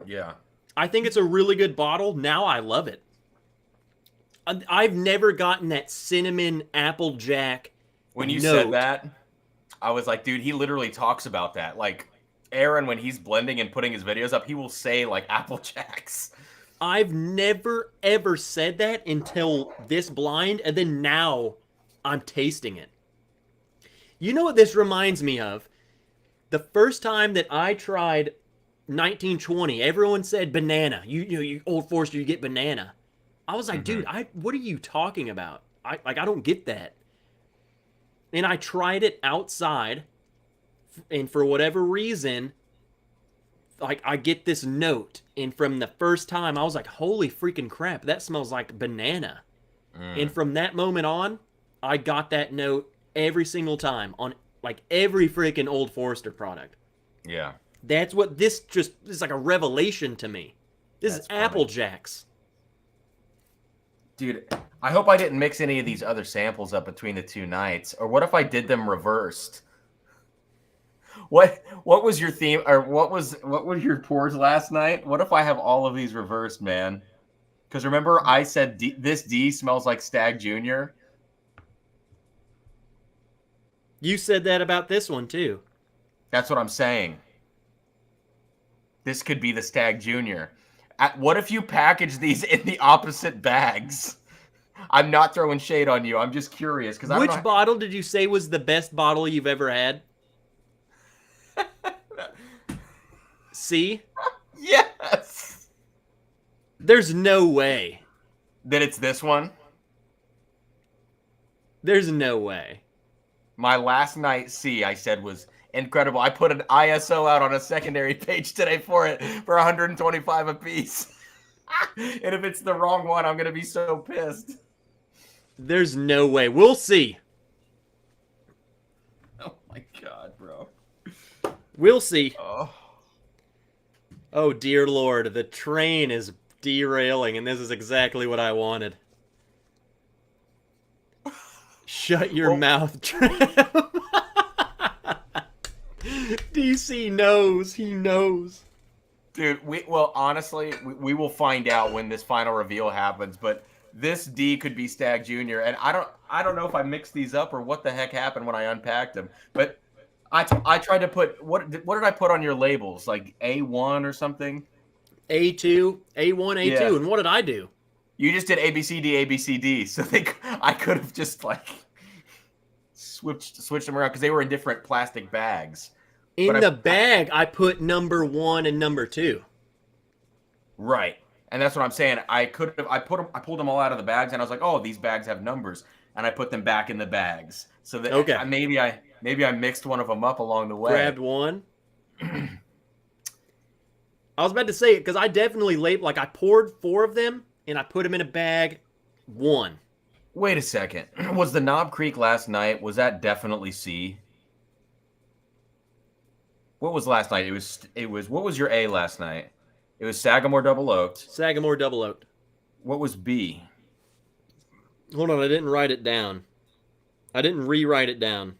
Yeah. I think it's a really good bottle. Now I love it. I've never gotten that cinnamon Applejack When you note. said that, I was like, dude, he literally talks about that. Like, Aaron, when he's blending and putting his videos up, he will say, like, Apple Jacks. I've never, ever said that until this blind, and then now I'm tasting it. You know what this reminds me of? The first time that I tried 1920, everyone said banana. You Old Forester, you get banana. I was like, dude, what are you talking about? I don't get that. And I tried it outside, and for whatever reason, like, I get this note, and from the first time, I was like, holy freaking crap, that smells like banana. And from that moment on, I got that note every single time on, like, every freaking Old Forester product. Yeah. That's what this is, like a revelation to me. This is Apple Jacks. Dude, I hope I didn't mix any of these other samples up between the two nights. Or what if I did them reversed? What was your theme, or what was your pours last night? What if I have all of these reversed, man? Because remember, I said this D smells like Stag Junior. You said that about this one too. That's what I'm saying. This could be the Stag Junior. What if you package these in the opposite bags? I'm not throwing shade on you. I'm just curious because Which bottle did you say was the best bottle you've ever had? See? Yes. There's no way. That it's this one? There's no way. My last night C, I said, was incredible. I put an ISO out on a secondary page today for it for 125 a piece. And if it's the wrong one, I'm going to be so pissed. There's no way. We'll see. Oh my God, bro. We'll see. Oh. Oh, dear Lord. The train is derailing, and this is exactly what I wanted. Shut your mouth, Tram. DC knows. He knows. Dude, honestly, we will find out when this final reveal happens, but this D could be Stag Junior, and I don't know if I mixed these up or what the heck happened when I unpacked them, but I tried to put, what did I put on your labels? Like A1 or something? A2, A1, A2, Yeah. and what did I do? You just did ABCD, ABCD, so I could have just like switched them around because they were in different plastic bags. In the bag, I put number 1 and number 2. Right, and that's what I'm saying. I pulled them all out of the bags, and I was like, oh, these bags have numbers, and I put them back in the bags. So that maybe I mixed one of them up along the way. Grabbed one. I was about to say it because I definitely I poured 4 of them and I put them in a bag. 1. Wait a second. Was the Knob Creek last night? Was that definitely C? What was last night? It was. What was your A last night? It was Sagamore Double Oaked. Sagamore Double Oaked. What was B? Hold on, I didn't write it down. I didn't rewrite it down.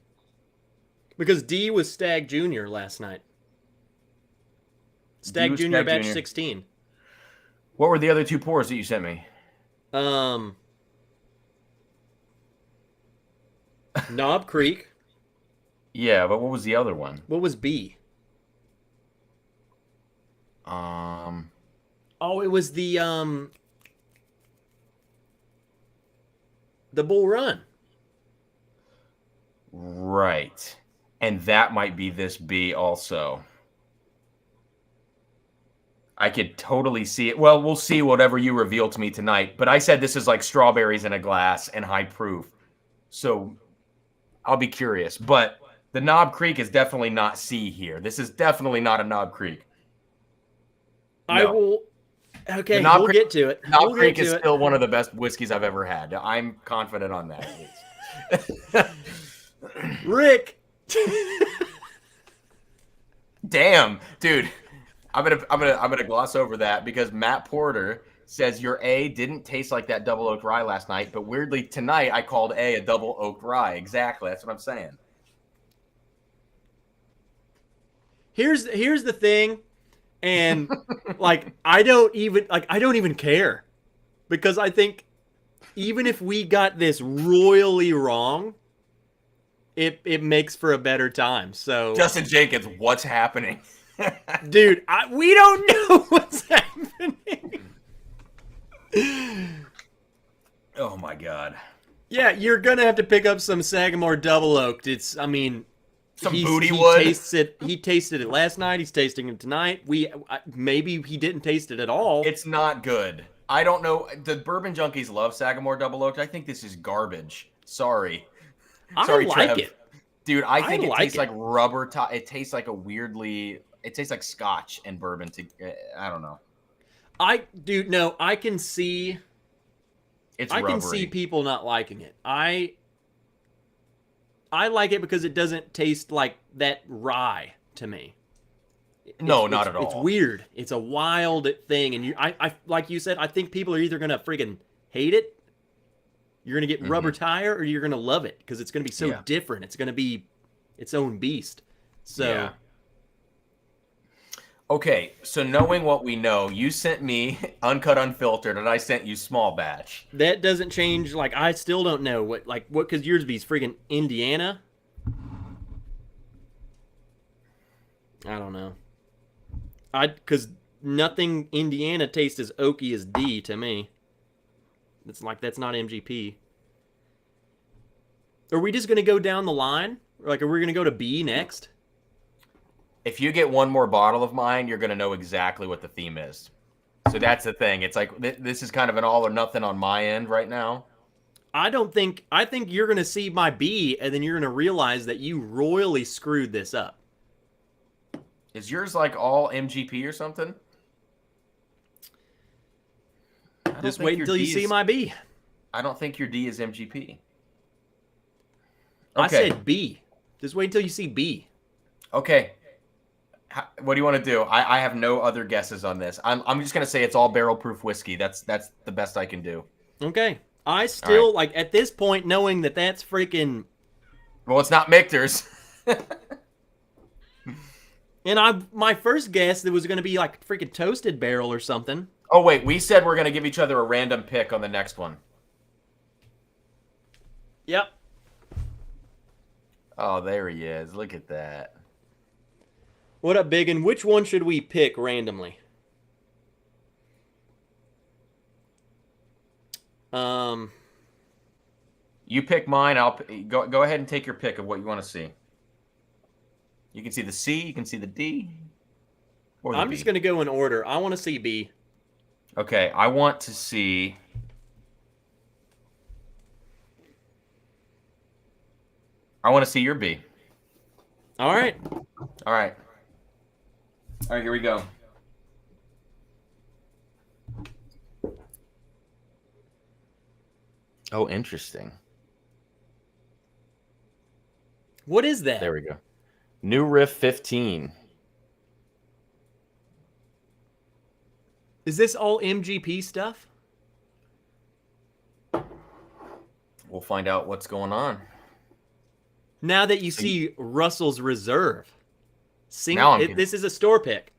Because D was Stag Junior last night. Stag Junior batch 16. What were the other 2 pours that you sent me? Knob Creek. Yeah, but what was the other one? What was B? Oh, it was the Bull Run. Right. And that might be this B also. I could totally see it. Well, we'll see whatever you reveal to me tonight. But I said this is like strawberries in a glass and high proof. So I'll be curious. But the Knob Creek is definitely not C here. This is definitely not a Knob Creek. No. I will. Okay, we'll get to it. Knob Creek is still one of the best whiskeys I've ever had. I'm confident on that. Rick. Damn, dude. I'm gonna gloss over that because Matt Porter says your A didn't taste like that double oaked rye last night, but weirdly tonight I called A double oaked rye. Exactly, that's what I'm saying. Here's the thing, and like I don't even care because I think even if we got this royally wrong, it makes for a better time. So Justin Jenkins, what's happening? dude, we don't know what's happening. Oh my god. Yeah, you're gonna have to pick up some Sagamore Double Oaked. Some booty wood. He tasted it last night. He's tasting it tonight. Maybe he didn't taste it at all. It's not good. I don't know. The bourbon junkies love Sagamore Double Oaked. I think this is garbage. Sorry. I like Trev. it. Dude, I think it like tastes it. like rubber. It tastes like it tastes like scotch and bourbon. I don't know. I can see. It's I rubbery. can see people not liking it. I like it because it doesn't taste like that rye to me. No, not at all. It's weird. It's a wild thing, and I like you said. I think people are either gonna freaking hate it, you're gonna get rubber tire, or you're gonna love it because it's gonna be so different. It's gonna be its own beast. So. Yeah. Okay, so knowing what we know, you sent me uncut, unfiltered, and I sent you small batch. That doesn't change. Like, I still don't know what, because yours be freaking Indiana. I don't know. Because nothing Indiana tastes as oaky as D to me. It's like, that's not MGP. Are we just going to go down the line? Like, are we going to go to B next? If you get one more bottle of mine, you're going to know exactly what the theme is. So that's the thing. It's like, this is kind of an all or nothing on my end right now. I think you're going to see my B, and then you're going to realize that you royally screwed this up. Is yours like all MGP or something? Just wait until you see my B. I don't think your D is MGP. Okay. I said B. Just wait until you see B. Okay. What do you want to do? I have no other guesses on this. I'm just gonna say it's all barrel proof whiskey. That's the best I can do. Okay. I still like at this point knowing that that's freaking. Well, it's not Michter's. And my first guess it was gonna be like freaking toasted barrel or something. Oh wait, we said we're gonna give each other a random pick on the next one. Yep. Oh, there he is. Look at that. What up, Biggin? Which one should we pick randomly? You pick mine. I'll go ahead and take your pick of what you want to see. You can see the C. You can see the D. Or the I'm B. just gonna go in order. I want to see B. Okay, I want to see. I want to see your B. All right. All right. All right, here we go. Oh, interesting. What is that? There we go. New Riff 15. Is this all MGP stuff? We'll find out what's going on. Now that you see Russell's Reserve. This is a store pick.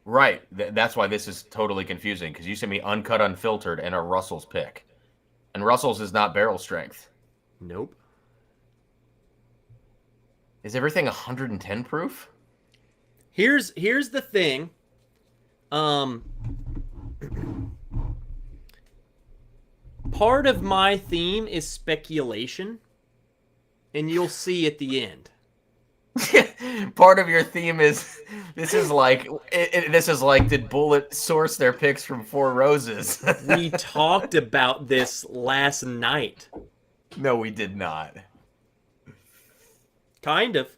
Right. That's why this is totally confusing, because you sent me uncut, unfiltered, and a Russell's pick. And Russell's is not barrel strength. Nope. Is everything 110 proof? Here's the thing. Part of my theme is speculation, and you'll see at the end. Part of your theme is this is like did Bullet source their picks from Four Roses? We talked about this last night. No, we did not. Kind of.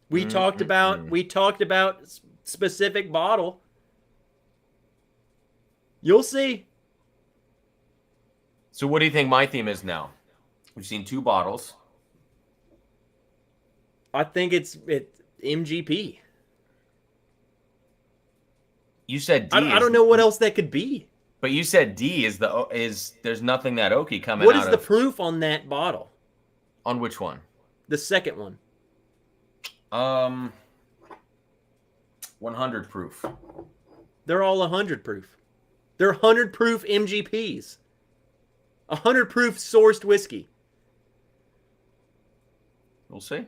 We talked about specific bottle. You'll see. So what do you think my theme is now? We've seen two bottles. I think it's MGP. You said D. I don't know what else that could be. But you said D is there's nothing that oaky coming What out is of. the proof on that bottle? On which one? The second one. 100 proof. They're all 100 proof. They're 100 proof MGPs. 100 proof sourced whiskey. We'll see.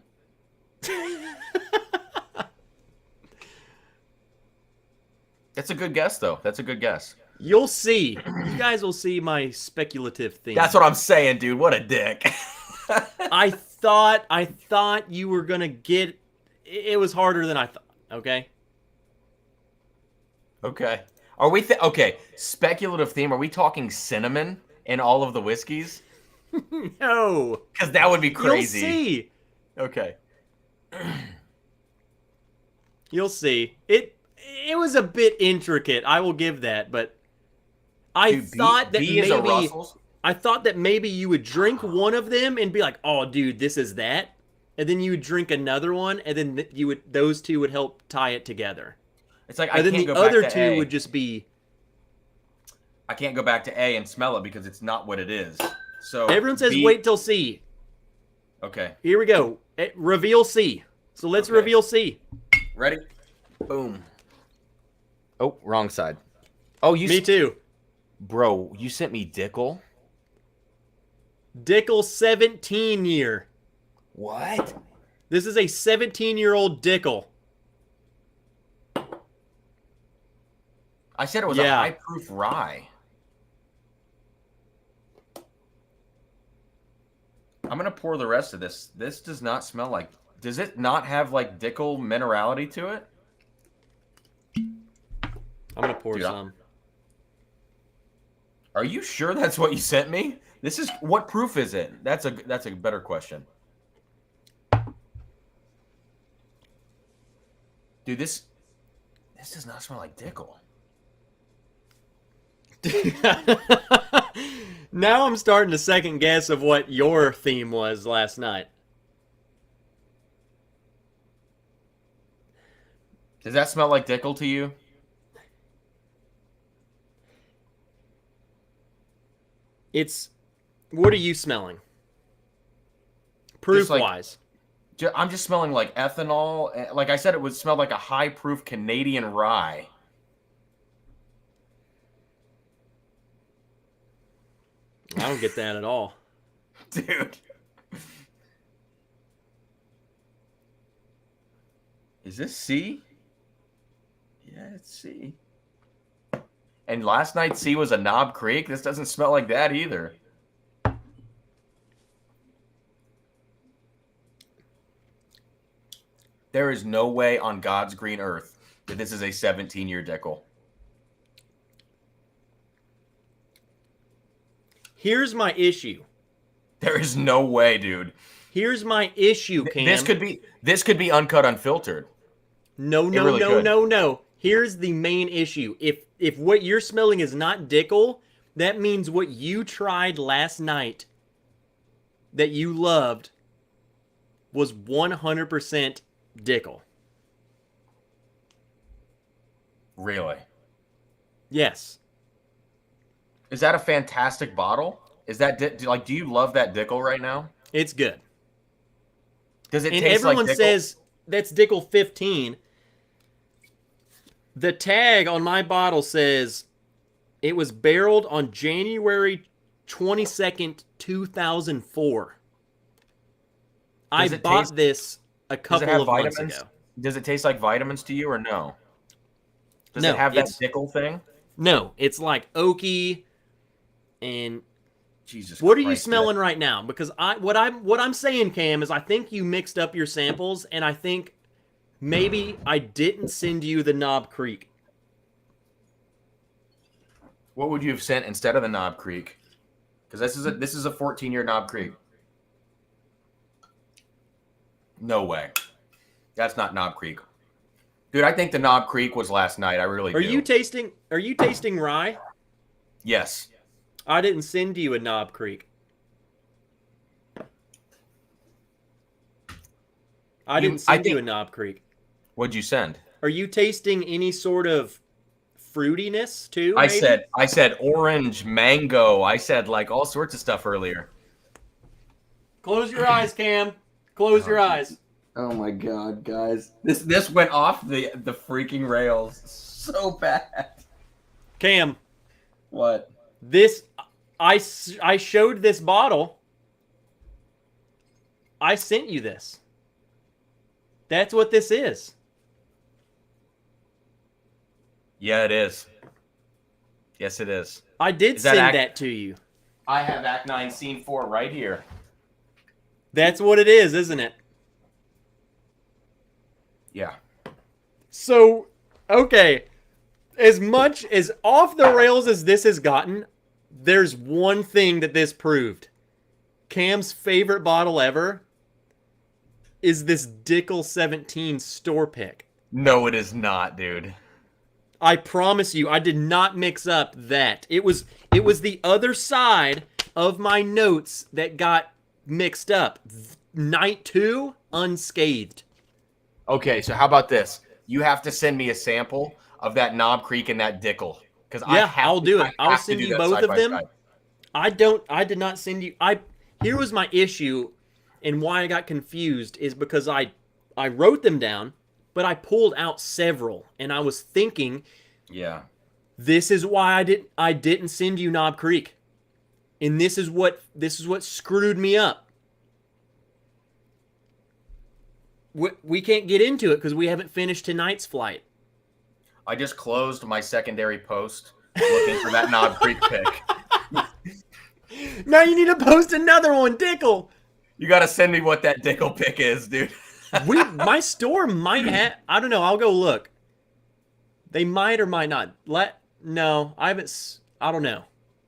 That's a good guess, though. That's a good guess. You'll see. You guys will see my speculative theme. That's what I'm saying, dude. What a dick. I thought you were gonna get. It was harder than I thought. Okay. Okay. Are we okay? Speculative theme. Are we talking cinnamon in all of the whiskeys? No. Because that would be crazy. You'll see. Okay. You'll see. It was a bit intricate. I will give that, but I Dude, thought that B is a maybe Russell's? I thought that maybe you would drink one of them and be like, "Oh, dude, this is that," and then you would drink another one, and then those two would help tie it together. It's like And then the other two would just be. I can't go back to A and smell it because it's not what it is. So Everyone says B, wait till C. Okay. Here we go. Reveal C. So let's Okay. reveal C. Ready? Boom. Oh, wrong side. Oh, Me too. Bro, you sent me Dickel? Dickel 17 year. What? This is a 17-year-old Dickel. I said it was a Yeah. high proof rye. I'm going to pour the rest of this. This does not smell like... Does it not have, like, Dickel minerality to it? I'm going to pour Dude, some. Are you sure that's what you sent me? This is... What proof is it? That's a better question. Dude, this does not smell like Dickel. Now I'm starting to second guess of what your theme was last night. Does that smell like Dickel to you? What are you smelling? Proof wise. I'm just smelling like ethanol. Like I said, it would smell like a high proof Canadian rye. I don't get that at all. Dude. Is this C? Yeah, it's C. And last night C was a Knob Creek. This doesn't smell like that either. There is no way on God's green earth that this is a 17-year Dickel. Here's my issue. There is no way, dude. Here's my issue, Cam. This could be uncut, unfiltered. No. Here's the main issue. If what you're smelling is not Dickel, that means what you tried last night that you loved was 100% Dickel. Really? Yes. Is that a fantastic bottle? Is that do you love that Dickel right now? It's good. Does it And taste like everyone Dickel? says that's Dickel 15. The tag on my bottle says it was barreled on January 22nd, 2004. I bought this a couple of months ago. Does it taste like vitamins to you or no? Does No, it have that Dickel thing? No, it's like oaky and Jesus. what are you Christ, smelling right now? Because what I'm saying, Cam, is I think you mixed up your samples, and I think maybe I didn't send you the Knob Creek. What would you have sent instead of the Knob Creek? Because this is a 14-year Knob Creek. No way. That's not Knob Creek. Dude, I think the Knob Creek was last night. I really do. Are you tasting rye? Yes. I didn't send you a Knob Creek. I didn't send you a Knob Creek. What'd you send? Are you tasting any sort of fruitiness too? I maybe? said orange, mango. I said like all sorts of stuff earlier. Close your eyes, Cam. Close your eyes. Oh my god, guys. This went off the freaking rails so bad. Cam, What? this I showed this bottle. I sent you this. That's what this is. Yeah, it is. Yes, it is. I did Is that send that to you. I have Act 9, Scene 4 right here. That's what it is, isn't it? Yeah. So, okay. As much as off the rails as this has gotten, there's one thing that this proved. Cam's favorite bottle ever is this Dickel 17 store pick. No, it is not, dude. I promise you, I did not mix up that. It was the other side of my notes that got mixed up. Night 2, unscathed. Okay, so how about this? You have to send me a sample of that Knob Creek and that Dickel. Because I'll do it. I'll send you both of them. I did not send you. Here was my issue and why I got confused is because I wrote them down, but I pulled out several and I was thinking, yeah, this is why I didn't send you Knob Creek. And this is what screwed me up. We can't get into it because we haven't finished tonight's flight. I just closed my secondary post looking for that Knob Creek pick. Now you need to post another one, Dickel. You got to send me what that Dickel pick is, dude. My store might have. I don't know. I'll go look. They might or might not. No, I haven't. I don't know.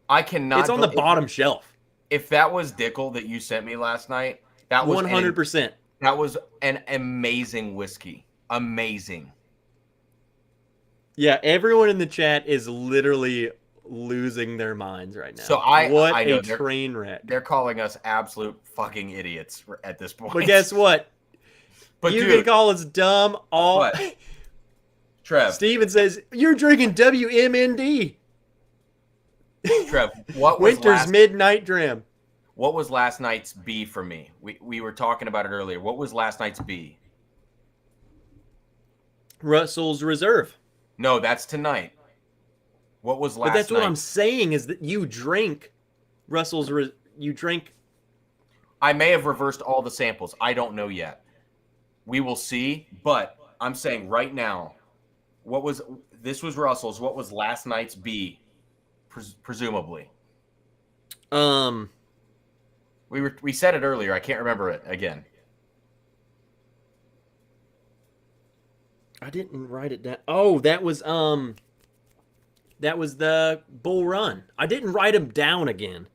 I cannot. It's on the bottom shelf. If that was Dickel that you sent me last night, that was 100%. That was an amazing whiskey. Amazing. Yeah, everyone in the chat is literally losing their minds right now. So what I know, a train wreck. They're calling us absolute fucking idiots at this point. But guess what? But you dude, can call us dumb all. What? Trev. Steven says you're drinking WMND. Trev, what was Winter's Midnight Dram. What was last night's B for me? We were talking about it earlier. What was last night's B? Russell's Reserve. No, that's tonight. What was last night? But that's what I'm saying is that you drink Russell's. You drink. I may have reversed all the samples. I don't know yet. We will see. But I'm saying right now, this was Russell's. What was last night's B? Presumably. We said it earlier. I can't remember it again. I didn't write it down. Oh, that was the Bull Run. I didn't write them down again.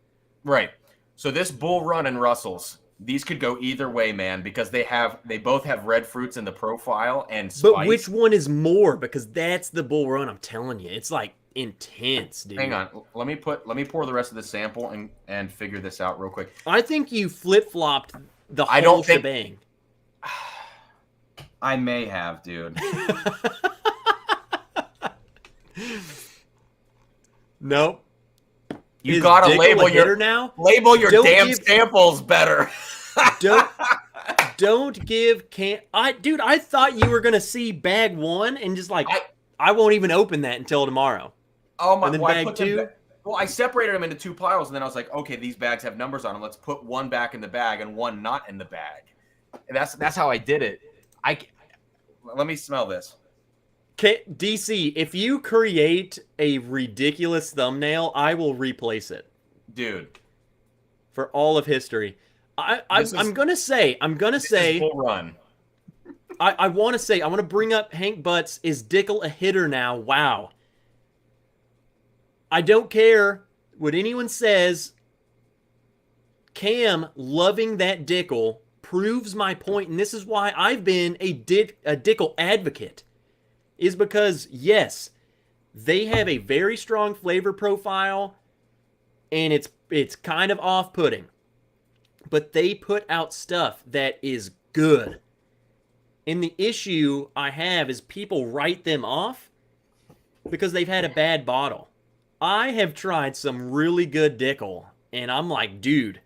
Right. So this Bull Run and Russell's, these could go either way, man, because they both have red fruits in the profile and spice. But which one is more? Because that's the Bull Run. I'm telling you, it's like intense, dude. Hang on. Let me pour the rest of the sample and figure this out real quick. I think you flip-flopped the whole shebang. I may have, dude. Nope. You gotta label your samples better. Don't give dude, I thought you were gonna see bag 1 and just like I won't even open that until tomorrow. Oh my! And then bag 2. Well, I separated them into 2 piles, and then I was like, okay, these bags have numbers on them. Let's put one back in the bag and one not in the bag. And that's how I did it. Let me smell this. DC, if you create a ridiculous thumbnail, I will replace it, dude, for all of history. I'm gonna say Bull Run. I want to bring up Hank Butts. Is Dickel a hitter now? Wow. I don't care what anyone says. Cam loving that Dickel proves my point, and this is why I've been a Dickel advocate. Is because, yes, they have a very strong flavor profile, and it's kind of off-putting. But they put out stuff that is good. And the issue I have is people write them off because they've had a bad bottle. I have tried some really good Dickel, and I'm like, dude,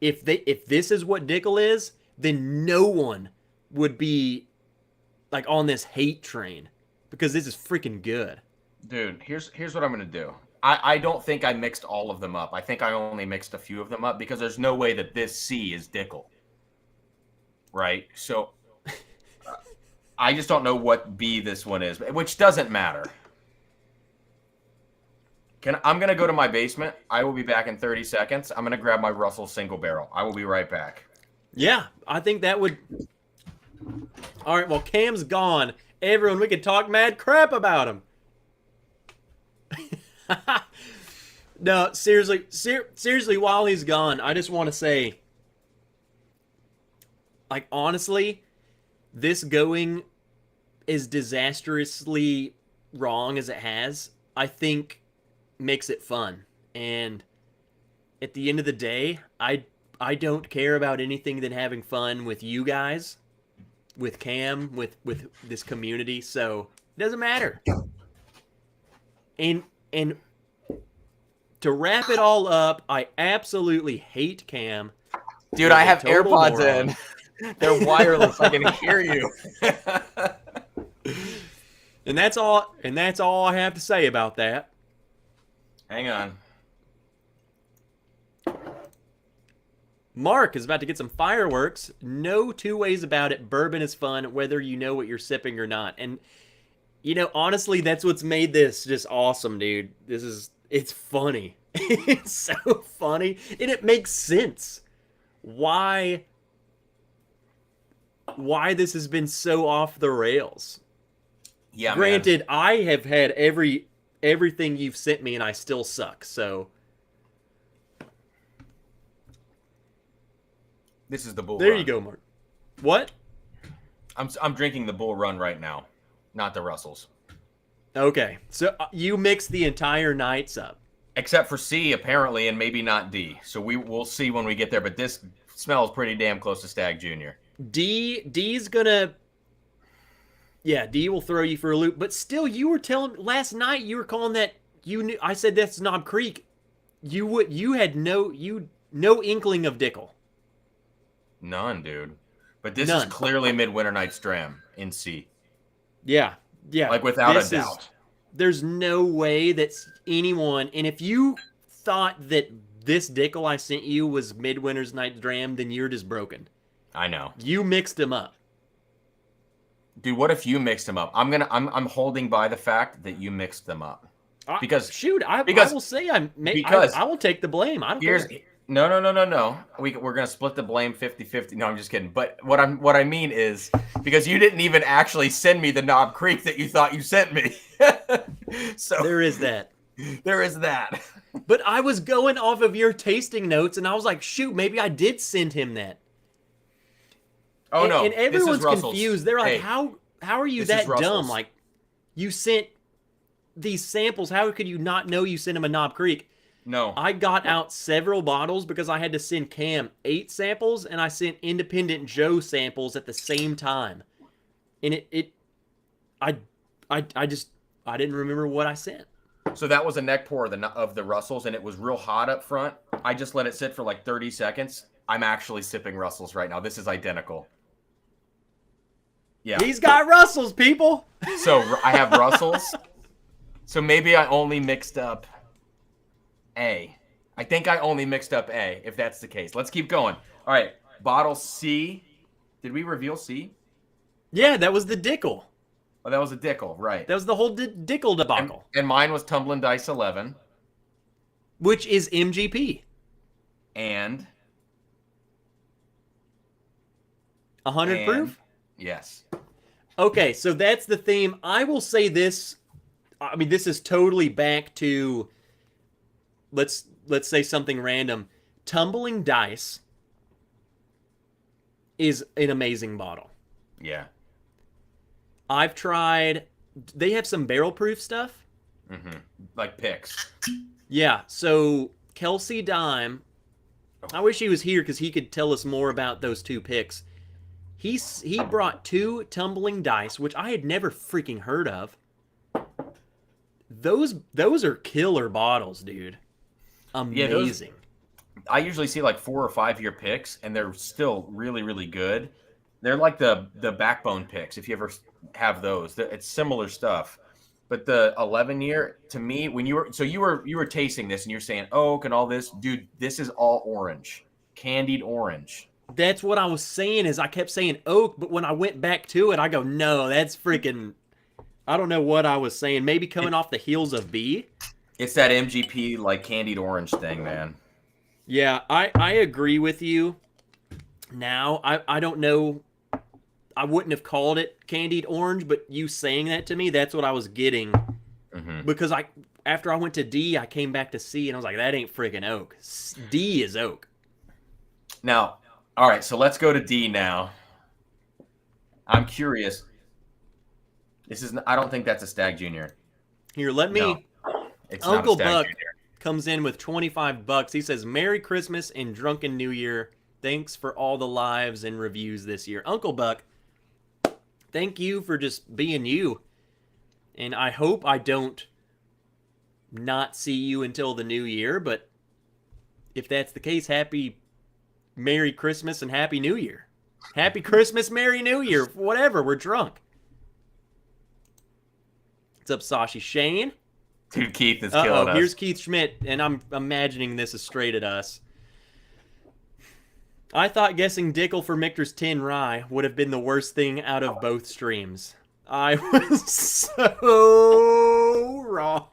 if this is what Dickel is, then no one would be like on this hate train because this is freaking good. Dude, here's what I'm gonna do. I don't think I mixed all of them up. I think I only mixed a few of them up because there's no way that this C is Dickel. Right? So I just don't know what B this one is, which doesn't matter. I'm gonna go to my basement. I will be back in 30 seconds. I'm gonna grab my Russell single barrel. I will be right back. Yeah, I think that would. All right, well, Cam's gone. Everyone, we can talk mad crap about him. No, seriously, while he's gone, I just want to say, like, honestly, this going as disastrously wrong as it has, I think makes it fun. And at the end of the day, I don't care about anything than having fun with you guys, with Cam, with this community, so it doesn't matter. And to wrap it all up, I absolutely hate Cam. Dude, I have AirPods in. They're wireless. I can hear you. And that's all I have to say about that. Hang on. Mark is about to get some fireworks. No two ways about it. Bourbon is fun, whether you know what you're sipping or not. And, you know, honestly, that's what's made this just awesome, dude. It's funny. It's so funny. And it makes sense. Why this has been so off the rails. Yeah, Granted, man. I have had everything you've sent me and I still suck, so... This is the Bull There Run. you go, Mark. What? I'm drinking the Bull Run right now, not the Russells. Okay, so you mixed the entire nights up. Except for C, apparently, and maybe not D. So we'll see when we get there, but this smells pretty damn close to Stag Jr. D's gonna... Yeah, D will throw you for a loop, but still, you were telling... Last night, you were calling that... You knew... I said that's Knob Creek. You had no inkling of Dickel. None, dude. But this None. is clearly Midwinter Night's Dram in C. Yeah. Like, without a doubt. There's no way that's anyone... And if you thought that this Dickel I sent you was Midwinter's Night's Dram, then you're just broken. I know. You mixed them up. Dude, what if you mixed them up? I'm holding by the fact that you mixed them up. Because I will say I will take the blame. I don't care. No. We're gonna split the blame 50-50. No, I'm just kidding. But what I mean is because you didn't even actually send me the Knob Creek that you thought you sent me. So there is that. There is that. But I was going off of your tasting notes, and I was like, shoot, maybe I did send him that. Oh no! And everyone's this is confused. They're like, hey, how are you that dumb? Like, you sent these samples. How could you not know you sent him a Knob Creek? No. I got out several bottles because I had to send Cam 8 samples, and I sent Independent Joe samples at the same time. And I didn't remember what I sent. So that was a neck pour of the Russells, and it was real hot up front. I just let it sit for like 30 seconds. I'm actually sipping Russells right now. This is identical. Yeah. He's got Russells, people. So I have Russells. So maybe I only mixed up A. I think I only mixed up A, if that's the case. Let's keep going. All right. Bottle C. Did we reveal C? Yeah, that was the Dickel. Oh, that was a Dickel, right. That was the whole Dickel debacle. And mine was Tumbling Dice 11. Which is MGP. And 100 proof? Yes. Okay, so that's the theme. I will say this. I mean, this is totally back to, let's say something random. Tumbling Dice is an amazing bottle. Yeah. I've tried, they have some barrel proof stuff. Mm-hmm. Like picks. Yeah, so Kelsey Dime, I wish he was here because he could tell us more about those 2 picks. He brought 2 Tumbling Dice, which I had never freaking heard of. Those are killer bottles, dude. Amazing. I usually see like 4 or 5 year picks, and they're still really, really good. They're like the backbone picks. If you ever have those, it's similar stuff. But the 11-year, to me, when you were tasting this and you're saying oak and all this, dude, this is all orange, candied orange. That's what I was saying. Is I kept saying oak, but when I went back to it, I go, no, that's freaking. I don't know what I was saying. Maybe coming off the heels of B. It's that MGP like candied orange thing, man. Yeah, I agree with you. Now I don't know. I wouldn't have called it candied orange, but you saying that to me, that's what I was getting. Mm-hmm. Because after I went to D, I came back to C, and I was like, that ain't freaking oak. D is oak. Now, all right, so let's go to D now. I'm curious. I don't think that's a Stag Junior. Here, let me. No, it's Uncle not a Stag Buck Junior. comes in with $25. He says, Merry Christmas and Drunken New Year. Thanks for all the lives and reviews this year. Uncle Buck, thank you for just being you. And I hope I don't not see you until the new year, but if that's the case, Merry Christmas and Happy New Year. Happy Christmas, Merry New Year, whatever, we're drunk. What's up, Sashi? Shane? Dude, Keith is killing us. Here's Keith Schmidt, and I'm imagining this is straight at us. I thought guessing Dickel for Michter's 10 rye would have been the worst thing out of both streams. I was so wrong.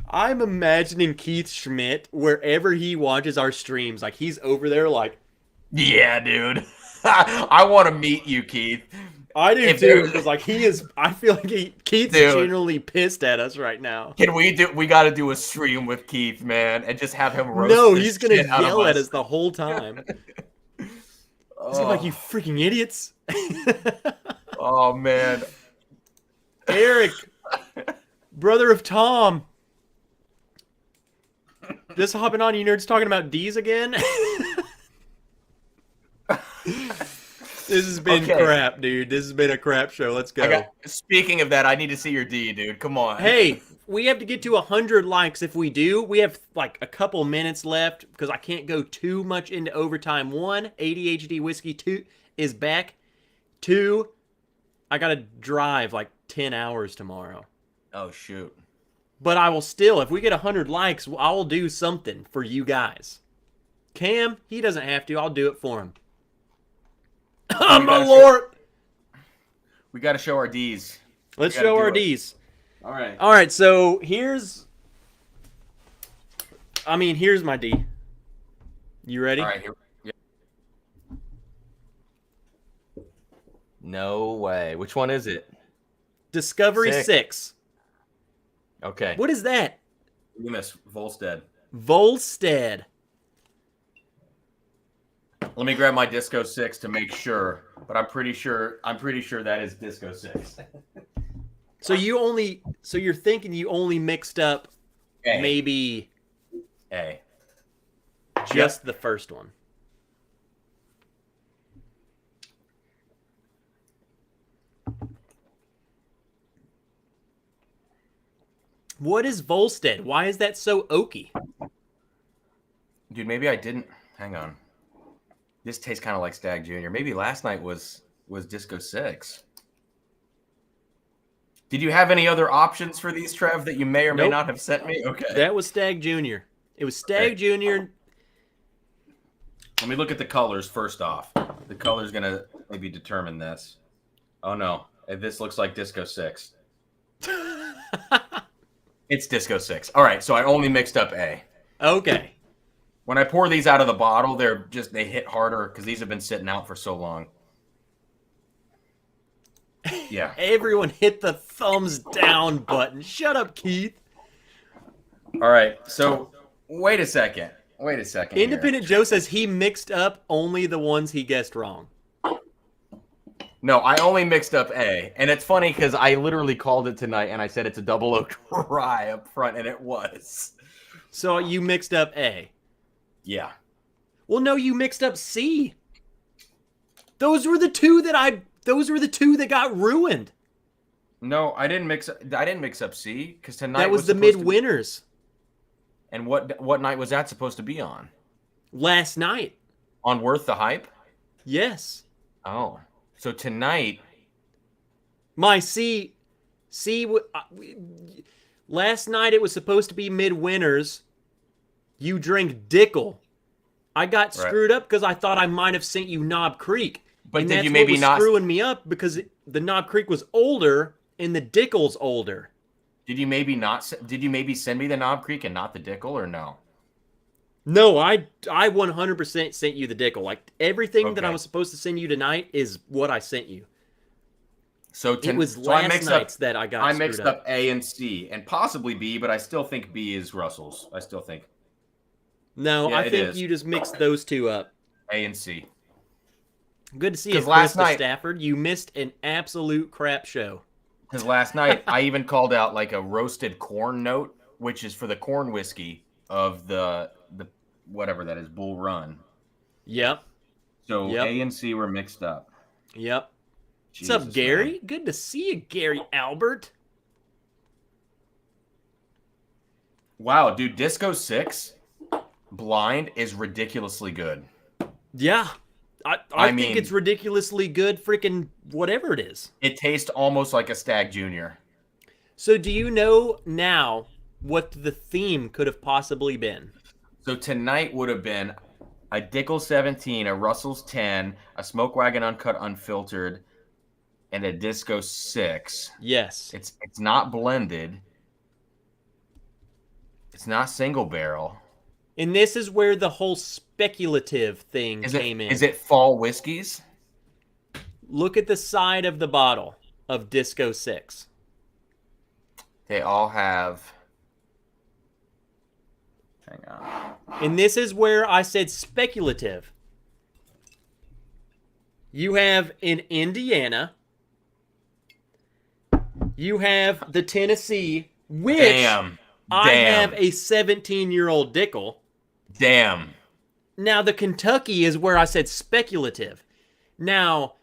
I'm imagining Keith Schmidt wherever he watches our streams. Like, he's over there like... Yeah, dude. I want to meet you, Keith. I do too, because like I feel like Keith's genuinely pissed at us right now. We got to do a stream with Keith, man, and just have him roast. No, he's gonna yell at us the whole time. He's gonna be like, you freaking idiots. Oh man. Eric, brother of Tom. Just hopping on, you nerds talking about D's again? This has been crap, dude. This has been a crap show. Let's go. Speaking of that, I need to see your D, dude. Come on. Hey, we have to get to 100 likes. If we do, we have like a couple minutes left because I can't go too much into overtime. 1, ADHD Whiskey 2 is back. 2, I got to drive like 10 hours tomorrow. Oh, shoot. But I will still, if we get 100 likes, I will do something for you guys. Cam, he doesn't have to. I'll do it for him. Oh, my Lord. We got to show our Ds. Let's show our Ds. All right. All right, so here's my D. You ready? All right, here. Yeah. No way. Which one is it? Discovery 6. Okay. What is that? Miss Volstead. Volstead. Let me grab my Disco 6 to make sure, but I'm pretty sure that is Disco 6. So you're thinking you only mixed up A. maybe A. Just the first one. What is Volstead? Why is that so oaky? Dude, maybe I didn't. Hang on. This tastes kind of like Stag Junior. Maybe last night was Disco 6. Did you have any other options for these, Trev, that you may or may not have sent me? Okay. That was Stag Junior. It was Stag Junior. Let me look at the colors first off. The color's going to maybe determine this. Oh, no. This looks like Disco 6. It's Disco 6. All right, so I only mixed up A. Okay. When I pour these out of the bottle, they hit harder because these have been sitting out for so long. Yeah. Everyone hit the thumbs down button. Shut up, Keith. All right, so wait a second. Independent Joe says he mixed up only the ones he guessed wrong. No, I only mixed up A. And it's funny because I literally called it tonight and I said it's a double oak rye up front, and it was. So you mixed up A. Yeah. Well, no, you mixed up C. Those were the two that got ruined. No, I didn't mix up C because tonight that was the midwinners. And what night was that supposed to be on? Last night. On Worth the Hype? Yes. Oh, so tonight, My last night it was supposed to be midwinters. You drink Dickel. I got right? screwed up because I thought I might have sent you Knob Creek. But And did that's you what maybe was not? screwing me up because the Knob Creek was older and the Dickel's older. Did you maybe not? Did you maybe send me the Knob Creek and not the Dickel, or no? No, I 100% sent you the Dickel. Like everything that I Okay. was supposed to send you tonight is what I sent you. So It was so I last mixed night's up. that I got I screwed mixed up. up A and C, and possibly B, but I still think B is Russell's. I still think No, Yeah, I it think is. you just mixed those two up. A and C. Good to see you, 'Cause last Krista night- Stafford. You missed an absolute crap show. Because last night I even called out like a roasted corn note, which is for the corn whiskey of the whatever that is, Bull Run. Yep. So Yep. A and C were mixed up. Yep. Jesus, What's up, Gary? man. Good to see you, Gary Albert. Wow, dude, Disco 6 blind is ridiculously good. Yeah. I I think mean- it's ridiculously good, freaking whatever it is. It tastes almost like a Stag Junior. So do you know now what the theme could have possibly been? So tonight would have been a Dickel 17, a Russell's 10, a Smoke Wagon Uncut Unfiltered, and a Disco 6. Yes. It's not blended. It's not single barrel. And this is where the whole speculative thing came in. Is it fall whiskeys? Look at the side of the bottle of Disco 6. They all have. Hang on. And this is where I said speculative. You have in Indiana, you have the Tennessee, which Damn. I have a 17-year-old Dickel. Damn. Now, the Kentucky is where I said speculative. Now,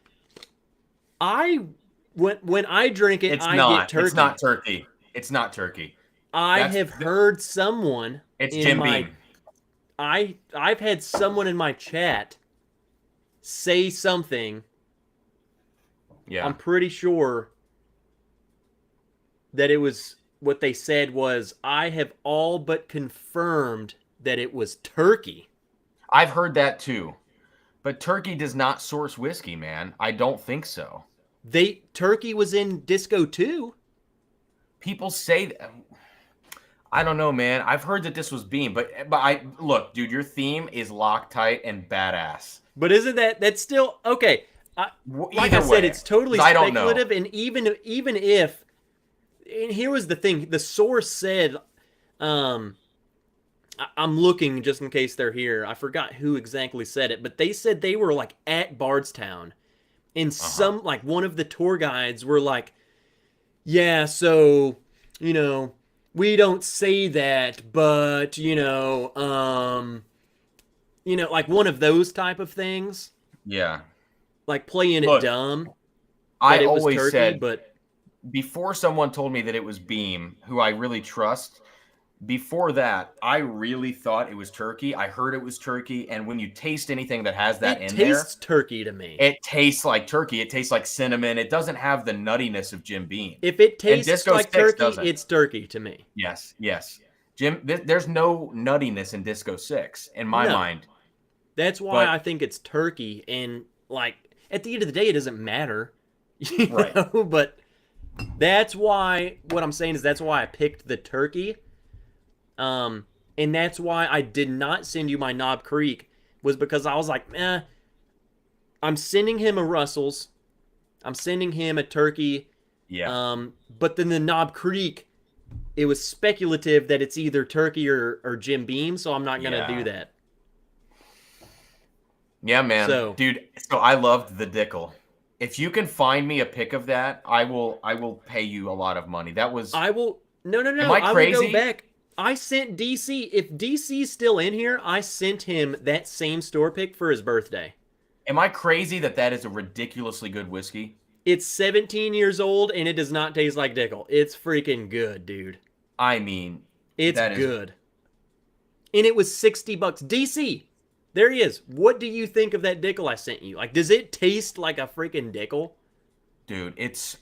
when I drink it, I get turkey. It's not turkey. It's not turkey. I That's- have heard someone It's in Jim my Beam. I've had someone in my chat say something. Yeah. I'm pretty sure that it was what they said was I have all but confirmed that it was turkey. I've heard that too. But Turkey does not source whiskey, man. I don't think so. Turkey was in Disco too. People say that. I don't know, man. I've heard that this was Beam, but I look, dude, your theme is Loctite and badass. But isn't that's still okay? Like I Either said, way, it's totally 'cause I don't know. speculative, and even if, and here was the thing: the source said, I'm looking just in case they're here. I forgot who exactly said it, but they said they were like at Bardstown, and some like one of the tour guides were like, "Yeah, so we don't say that, but like one of those type of things." Yeah. Like playing it Look, dumb. I that it was always turkey, said, but before someone told me that it was Beam, who I really trust, before that, I really thought it was turkey. I heard it was turkey, and when you taste anything that has that it in tastes turkey to me. there, it tastes like turkey. It tastes like cinnamon. It doesn't have the nuttiness of Jim Beam. If it tastes Disco like 6 turkey, doesn't. it's turkey to me. Yes. Jim, there's no nuttiness in Disco 6 in my No. mind. That's why But- I think it's turkey. And like at the end of the day, it doesn't matter, you Right. know? But that's why what I'm saying is that's why I picked the turkey. And that's why I did not send you my Knob Creek was because I was like, I'm sending him a Russell's. I'm sending him a turkey. Yeah. But then the Knob Creek, it was speculative that it's either turkey or Jim Beam, so I'm not gonna Yeah. do that. Yeah, man. So- Dude, so I loved the Dickel. If you can find me a pic of that, I will pay you a lot of money. That was I will no. Am I I will go crazy? back. I sent DC. If DC's still in here, I sent him that same store pick for his birthday. Am I crazy that is a ridiculously good whiskey? It's 17 years old and it does not taste like Dickel. It's freaking good, dude. I mean, It's that is- good. And it was $60. DC. There he is. What do you think of that Dickel I sent you? Like, does it taste like a freaking Dickel? Dude, it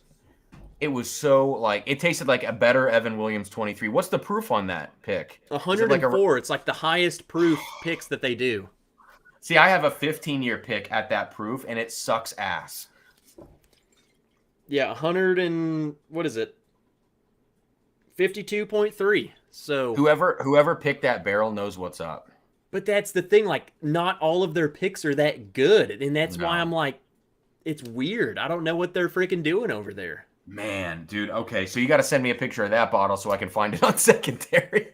was so like it tasted like a better Evan Williams 23. What's the proof on that pick? Is it 104. It's like the highest proof picks that they do. See, I have a 15-year pick at that proof, and it sucks ass. Yeah, 100 and what is it? 52.3. So whoever picked that barrel knows what's up. But that's the thing, like, not all of their picks are that good. And that's why I'm like, it's weird. I don't know what they're freaking doing over there. Man, dude, okay, so you got to send me a picture of that bottle so I can find it on secondary.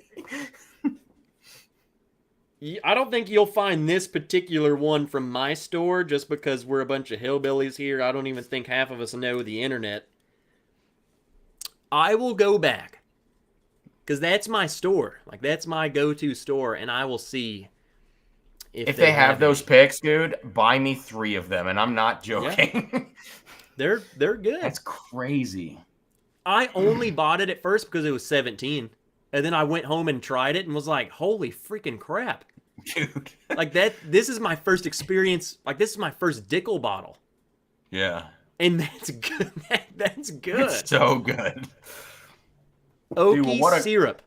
I don't think you'll find this particular one from my store just because we're a bunch of hillbillies here. I don't even think half of us know the internet. I will go back because that's my store. Like, that's my go-to store, and I will see if they have those picks, dude. Buy me 3 of them, and I'm not joking. Yeah. They're good. That's crazy. I only bought it at first because it was 17. And then I went home and tried it and was like, holy freaking crap. Dude. Like this is my first experience. Like, this is my first Dickel bottle. Yeah. And that's good. That's good. It's so good. Oaky syrup.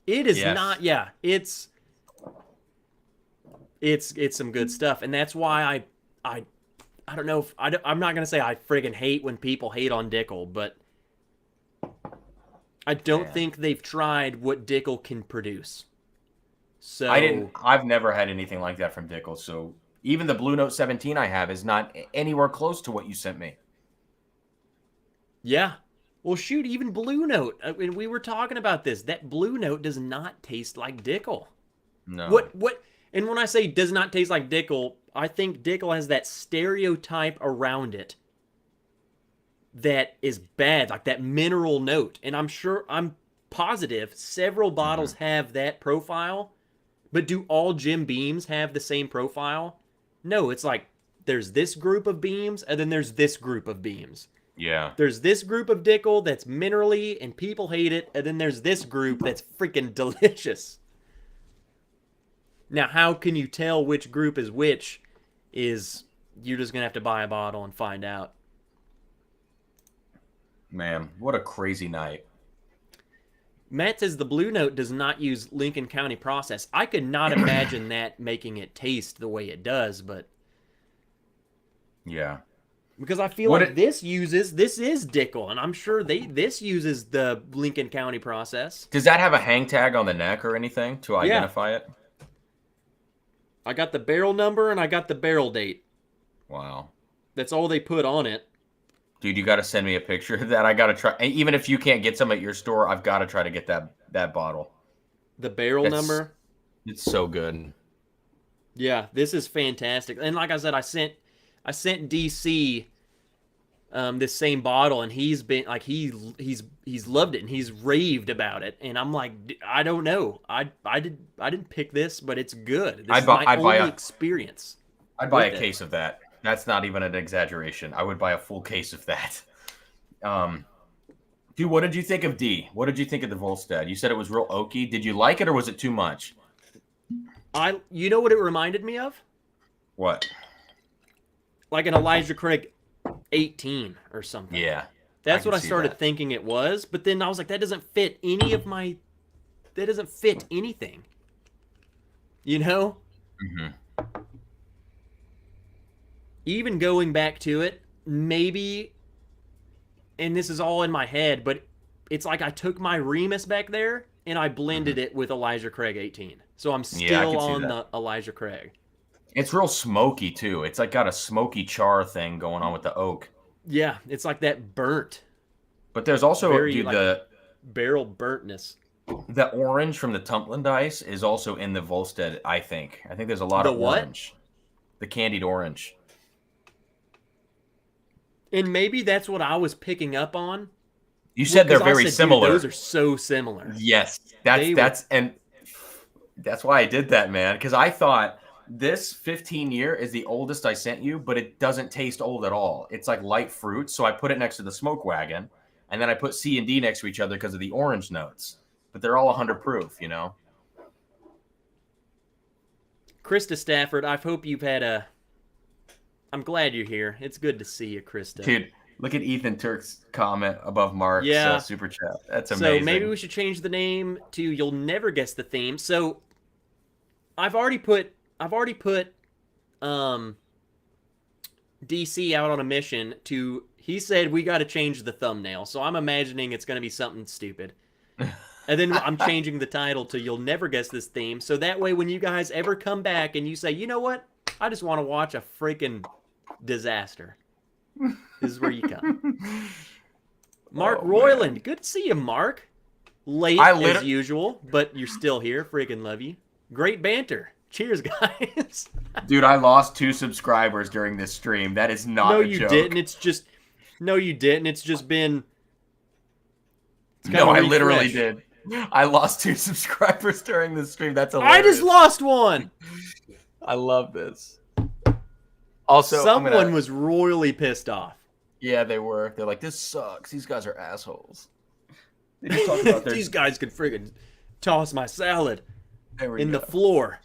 It is not, it's some good stuff. And that's why I don't know if, I'm not going to say I friggin' hate when people hate on Dickel, but I don't think they've tried what Dickel can produce. So I've never had anything like that from Dickel. So even the Blue Note 17 I have is not anywhere close to what you sent me. Yeah. Well, shoot, even Blue Note. I mean, we were talking about this. That Blue Note does not taste like Dickel. No. What? And when I say does not taste like Dickel, I think Dickel has that stereotype around it that is bad, like that mineral note. And I'm positive several bottles have that profile, but do all Jim Beams have the same profile? No, it's like there's this group of beams, and then there's this group of beams. Yeah. There's this group of Dickel that's minerally, and people hate it, and then there's this group that's freaking delicious. Now, how can you tell which group is which? Is you're just going to have to buy a bottle and find out. Man, what a crazy night. Matt says the Blue Note does not use Lincoln County process. I could not imagine that making it taste the way it does, but... Yeah. Because I feel this is Dickel, and I'm sure this uses the Lincoln County process. Does that have a hang tag on the neck or anything to identify it? I got the barrel number and I got the barrel date. Wow. That's all they put on it. Dude, you got to send me a picture of that. I got to try. Even if you can't get some at your store, I've got to try to get that bottle. The barrel number? It's so good. Yeah, this is fantastic. And like I said, I sent DC this same bottle, and he's been like he's loved it and he's raved about it. And I'm like, I don't know. I didn't pick this, but it's good. This is my only experience. I'd buy a case of that. That's not even an exaggeration. I would buy a full case of that. Dude, what did you think of D? What did you think of the Volstead? You said it was real oaky. Did you like it, or was it too much? You know what it reminded me of? What? Like an Elijah Craig 18 or something. Yeah. That's what I started thinking it was, but then I was like, that doesn't fit anything. You know? Mm-hmm. Even going back to it, maybe, and this is all in my head, but it's like I took my Remus back there and I blended it with Elijah Craig 18. So I'm still on the Elijah Craig. It's real smoky too. It's like got a smoky char thing going on with the oak. Yeah, it's like that burnt. But there's also the barrel burntness. The orange from the Tumplin Dice is also in the Volstead, I think. I think there's a lot of orange. The candied orange. And maybe that's what I was picking up on. You said they're very similar. Dude, those are so similar. Yes. That's why I did that, man. Because I thought this 15-year is the oldest I sent you, but it doesn't taste old at all. It's like light fruit. So I put it next to the Smoke Wagon. And then I put C and D next to each other because of the orange notes. But they're all 100 proof, you know? Krista Stafford, I hope you've had a. I'm glad you're here. It's good to see you, Krista. Dude, look at Ethan Turk's comment above Mark's Yeah. super chat. That's So amazing. maybe we should change the name to "You'll Never Guess the Theme." So I've already put DC out on a mission to. He said we got to change the thumbnail, so I'm imagining it's going to be something stupid. And then I'm changing the title to "You'll Never Guess This Theme," so that way when you guys ever come back and you say, you know what, I just want to watch a freaking disaster, this is where you come. Mark Royland, man. Good to see you, Mark. Late as usual, but you're still here. Freaking love you. Great banter. Cheers, guys. Dude, I lost 2 subscribers during this stream. That is not a joke. No, you didn't. It's just... No, you didn't. It's just been... No, I literally did. I lost 2 subscribers during this stream. That's hilarious. I just lost one. I love this. Also, someone was royally pissed off. Yeah, they were. They're like, this sucks. These guys are assholes. They just talk about These guys could friggin' toss my salad in the floor.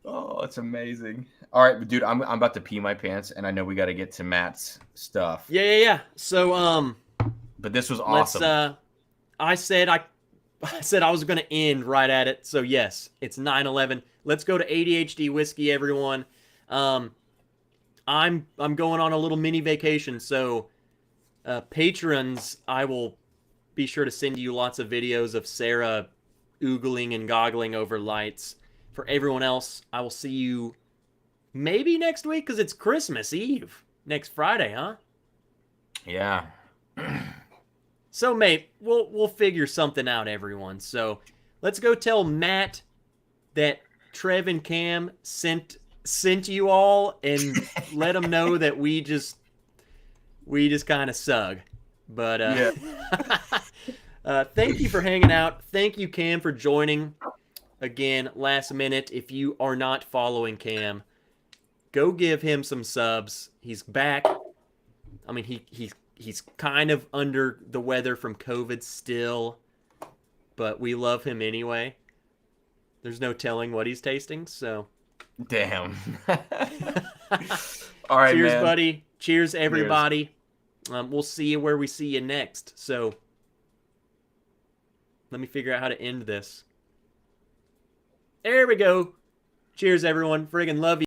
Oh, it's amazing. All right, dude, I'm about to pee my pants, and I know we got to get to Matt's stuff. Yeah. So, but this was awesome. I said I was going to end right at it. So yes, it's 9/11. Let's go to ADHD whiskey, everyone. I'm going on a little mini vacation, so patrons, I will be sure to send you lots of videos of Sarah oogling and goggling over lights. For everyone else, I will see you maybe next week because it's Christmas Eve next Friday, huh? Yeah. So, mate, we'll figure something out, everyone. So, let's go tell Matt that Trev and Cam sent you all, and let them know that we just kind of sug. But thank you for hanging out. Thank you, Cam, for joining. Again, last minute. If you are not following Cam, go give him some subs. He's back. I mean, he's kind of under the weather from COVID still, but we love him anyway. There's no telling what he's tasting, so. Damn. All right, cheers, man. buddy. Cheers, everybody. Cheers. We'll see you where we see you next. So, let me figure out how to end this. There we go. Cheers, everyone. Friggin' love you.